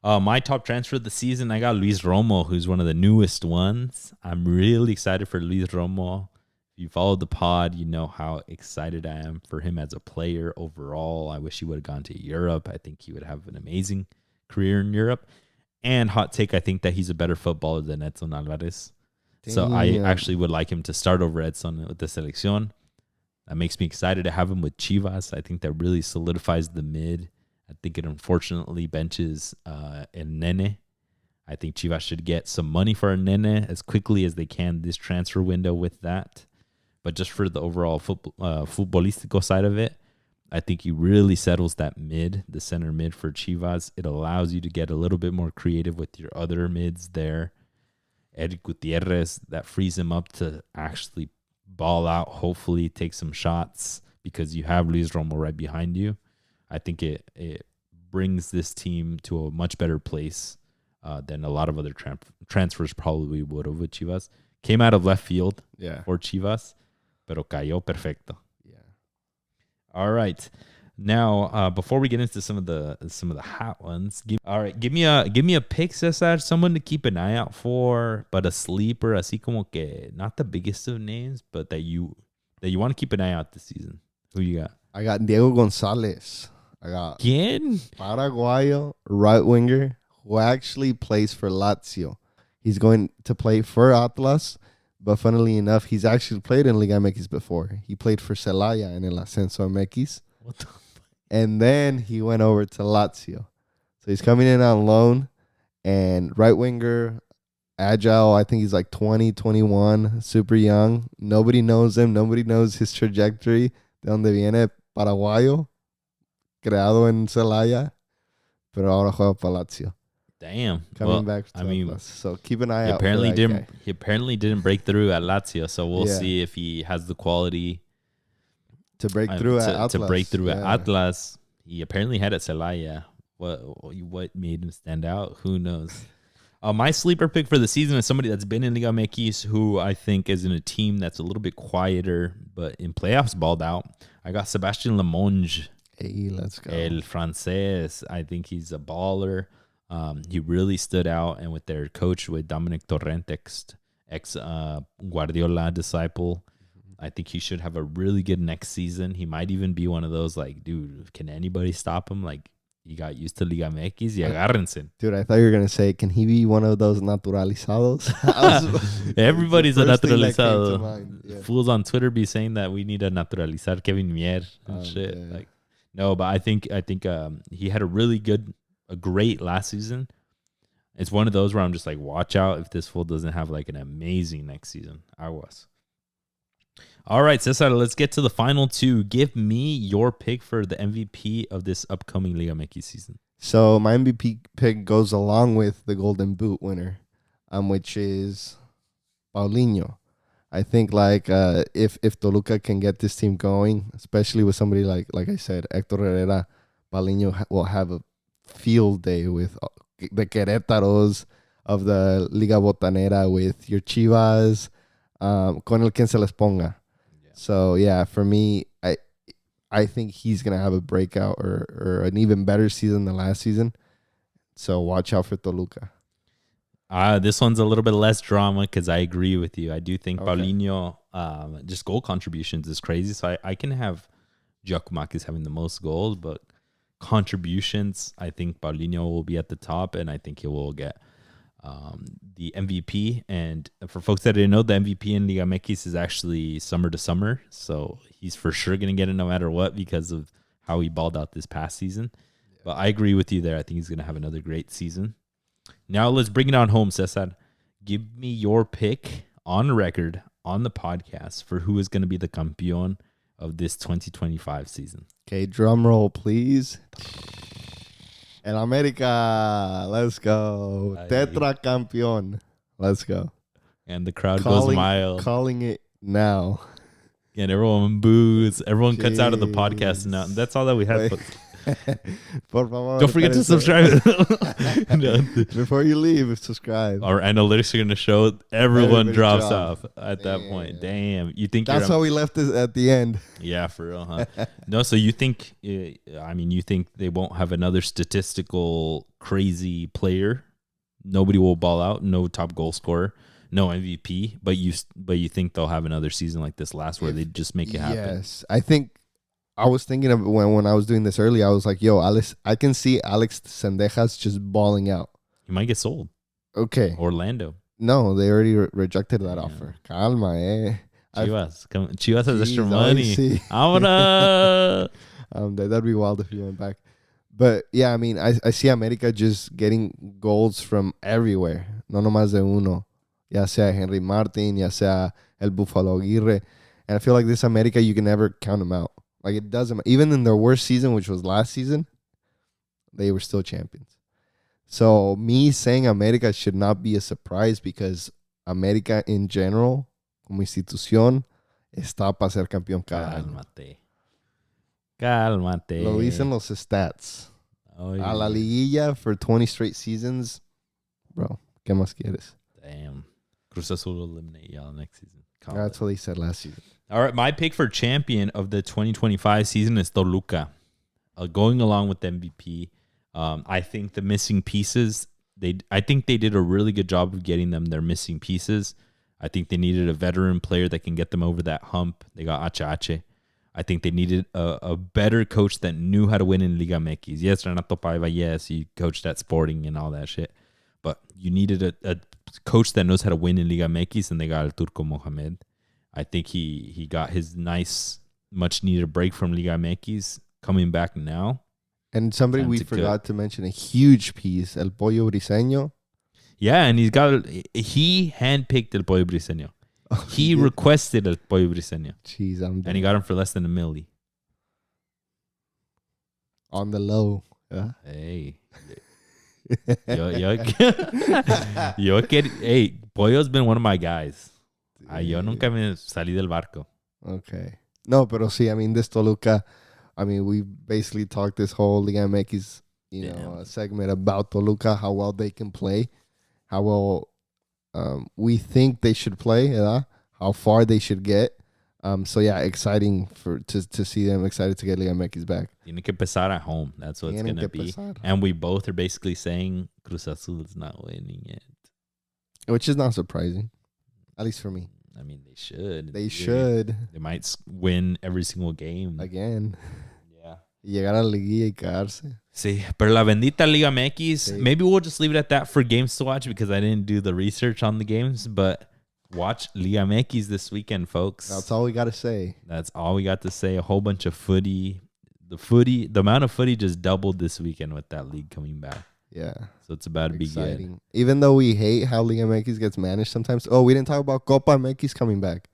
My top transfer of the season, I got Luis Romo, who's one of the newest ones. I'm really excited for Luis Romo. If you followed the pod, you know how excited I am for him as a player overall. I wish he would have gone to Europe. I think he would have an amazing career in Europe. And hot take, I think that he's a better footballer than Edson Alvarez. So I actually would like him to start over Edson with the selección. That makes me excited to have him with Chivas. I think that really solidifies the mid. I think it unfortunately benches El Nene. I think Chivas should get some money for El Nene as quickly as they can this transfer window with that. But just for the overall futbolistico side of it, I think he really settles that mid, the center mid for Chivas. It allows you to get a little bit more creative with your other mids there. Eric Gutierrez, that frees him up to actually ball out, hopefully take some shots because you have Luis Romo right behind you. I think it brings this team to a much better place than a lot of other transfers probably would have with Chivas. Came out of left field for Chivas, pero cayó perfecto. Yeah. All right. Now, before we get into some of the hot ones, give me a pick, Cesar, someone to keep an eye out for, but a sleeper, así como que not the biggest of names, but that you want to keep an eye out this season. Who you got? I got Diego Gonzalez. I got ¿Quién? Paraguayo right winger who actually plays for Lazio. He's going to play for Atlas, but funnily enough, he's actually played in Liga MX before. He played for Celaya in El Ascenso MX. What the? And then he went over to Lazio. So he's coming in on loan and right winger, agile. I think he's like 20, 21, super young. Nobody knows him. Nobody knows his trajectory. De donde viene, paraguayo, creado en Celaya, pero ahora juega para Lazio. Damn. Coming back to Atlas. So keep an eye out for that guy. He apparently didn't break through at Lazio, so we'll see if he has the quality to break through at Atlas. To break through at Atlas. He apparently had at Celaya. What made him stand out? Who knows? My sleeper pick for the season is somebody that's been in Liga MX who I think is in a team that's a little bit quieter, but in playoffs balled out. I got Sebastian Lemonge. Hey, let's go. El Francés. I think he's a baller. He really stood out, and with their coach, with Dominic Torrente, ex Guardiola disciple, I think he should have a really good next season. He might even be one of those, like, dude, can anybody stop him? Like, he got used to Liga MX, y agárrense. Dude, I thought you were going to say, can he be one of those naturalizados? Everybody's a naturalizado. Yeah. Fools on Twitter be saying that we need to naturalizar Kevin Mier and shit. Yeah. Like, no, but I think he had a great last season. It's one of those where I'm just like, watch out if this fool doesn't have like an amazing next season. All right, Cesar, let's get to the final two. Give me your pick for the MVP of this upcoming Liga MX season. So my MVP pick goes along with the Golden Boot winner, which is Paulinho. I think like if Toluca can get this team going, especially with somebody like I said, Héctor Herrera, Paulinho will have a field day with the Querétaros of the Liga Botanera, with your Chivas, con el quien se les ponga. So, yeah, for me, I think he's going to have a breakout or an even better season than last season. So, watch out for Toluca. This one's a little bit less drama because I agree with you. I do think Paulinho, just goal contributions is crazy. So, I can have Giacomakis having the most goals, but contributions, I think Paulinho will be at the top, and I think he will get the MVP. And for folks that didn't know, the MVP in Liga MX is actually summer to summer, so he's for sure going to get it no matter what because of how he balled out this past season. But I agree with you there. I think he's going to have another great season. Now let's bring it on home, Cesar. Give me your pick on record on the podcast for who is going to be the campeón of this 2025 season. Okay, drum roll, please. El América, let's go. Tetra campeón, let's go. And the crowd goes wild. Calling it now. And everyone boos. Everyone cuts out of the podcast now. That's all that we have. Por favor, don't forget to subscribe. Before you leave, subscribe. Our analytics are going to show everyone drops off at that point. Damn. You think that's how we left it at the end. Yeah, for real, huh? No, so you think, you think they won't have another statistical crazy player? Nobody will ball out, no top goal scorer, no MVP, but you think they'll have another season like this last where they just make it happen? Yes, I think. I was thinking of it when I was doing this early. I was like, yo, I can see Alex Sendejas just balling out. He might get sold. Okay. Orlando. No, they already rejected that offer. Calma, eh. Chivas has extra money. Sí. That'd be wild if he went back. But yeah, I mean, I see America just getting goals from everywhere. No nomás de uno. Ya sea Henry Martin, ya sea El Buffalo Aguirre. And I feel like this America, you can never count them out. Like, it doesn't matter. Even in their worst season, which was last season, they were still champions. So me saying America should not be a surprise because America in general, como institución, está para ser campeón cada año. Cálmate. Lo dicen los stats. Oh, A la liguilla for 20 straight seasons. Bro, ¿qué más quieres? Damn. Cruz Azul will eliminate y'all next season. That's what they said last season. All right, my pick for champion of the 2025 season is Toluca. Going along with the MVP. I think the missing pieces, I think they did a really good job of getting them their missing pieces. I think they needed a veteran player that can get them over that hump. They got Ache. I think they needed a better coach that knew how to win in Liga MX. Yes, Renato Paiva, yes, he coached at Sporting and all that shit. But you needed a coach that knows how to win in Liga MX, and they got El Turco Mohamed. I think he got his nice, much-needed break from Liga MX coming back now. And somebody we forgot to mention, a huge piece, El Pollo Briseño. Yeah, and he handpicked El Pollo Briseño. Oh, he requested El Pollo Briseño. Jeez, and he got him for less than $1 million. On the low. Yeah. Hey. Hey, Pollo's been one of my guys. Yo nunca me salí del barco. Okay. No, pero sí, I mean, this Toluca, I mean, we basically talked this whole Liga MX, segment about Toluca, how well they can play, how well we think they should play, how far they should get. So yeah, exciting to see them. Excited to get Liga MX back. Tiene que empezar at home. That's what it's gonna be. And we both are basically saying Cruz Azul is not winning it, which is not surprising, at least for me. I mean, they should. They should. They might win every single game again. Yeah. Llegar a la liguilla y quedarse. Sí, pero la bendita Liga MX. Sí. Maybe we'll just leave it at that for games to watch because I didn't do the research on the games, but. Watch Liga MX this weekend, folks. That's all we got to say. That's all we got to say. A whole bunch of footy. The amount of footy just doubled this weekend with that league coming back. Yeah. So it's about to be good. Even though we hate how Liga MX gets managed sometimes. Oh, we didn't talk about Copa MX coming back.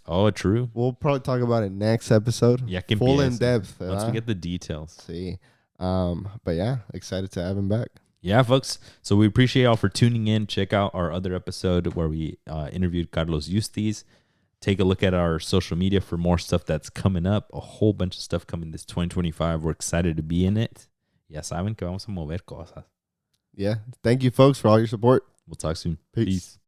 Oh, true. We'll probably talk about it next episode. Yeah, full in depth. Once we get the details. See. But yeah, excited to have him back. Yeah, folks. So we appreciate y'all for tuning in. Check out our other episode where we interviewed Carlos Yustiz. Take a look at our social media for more stuff that's coming up. A whole bunch of stuff coming this 2025. We're excited to be in it. Ya saben que vamos a mover cosas. Yeah. Thank you, folks, for all your support. We'll talk soon. Peace.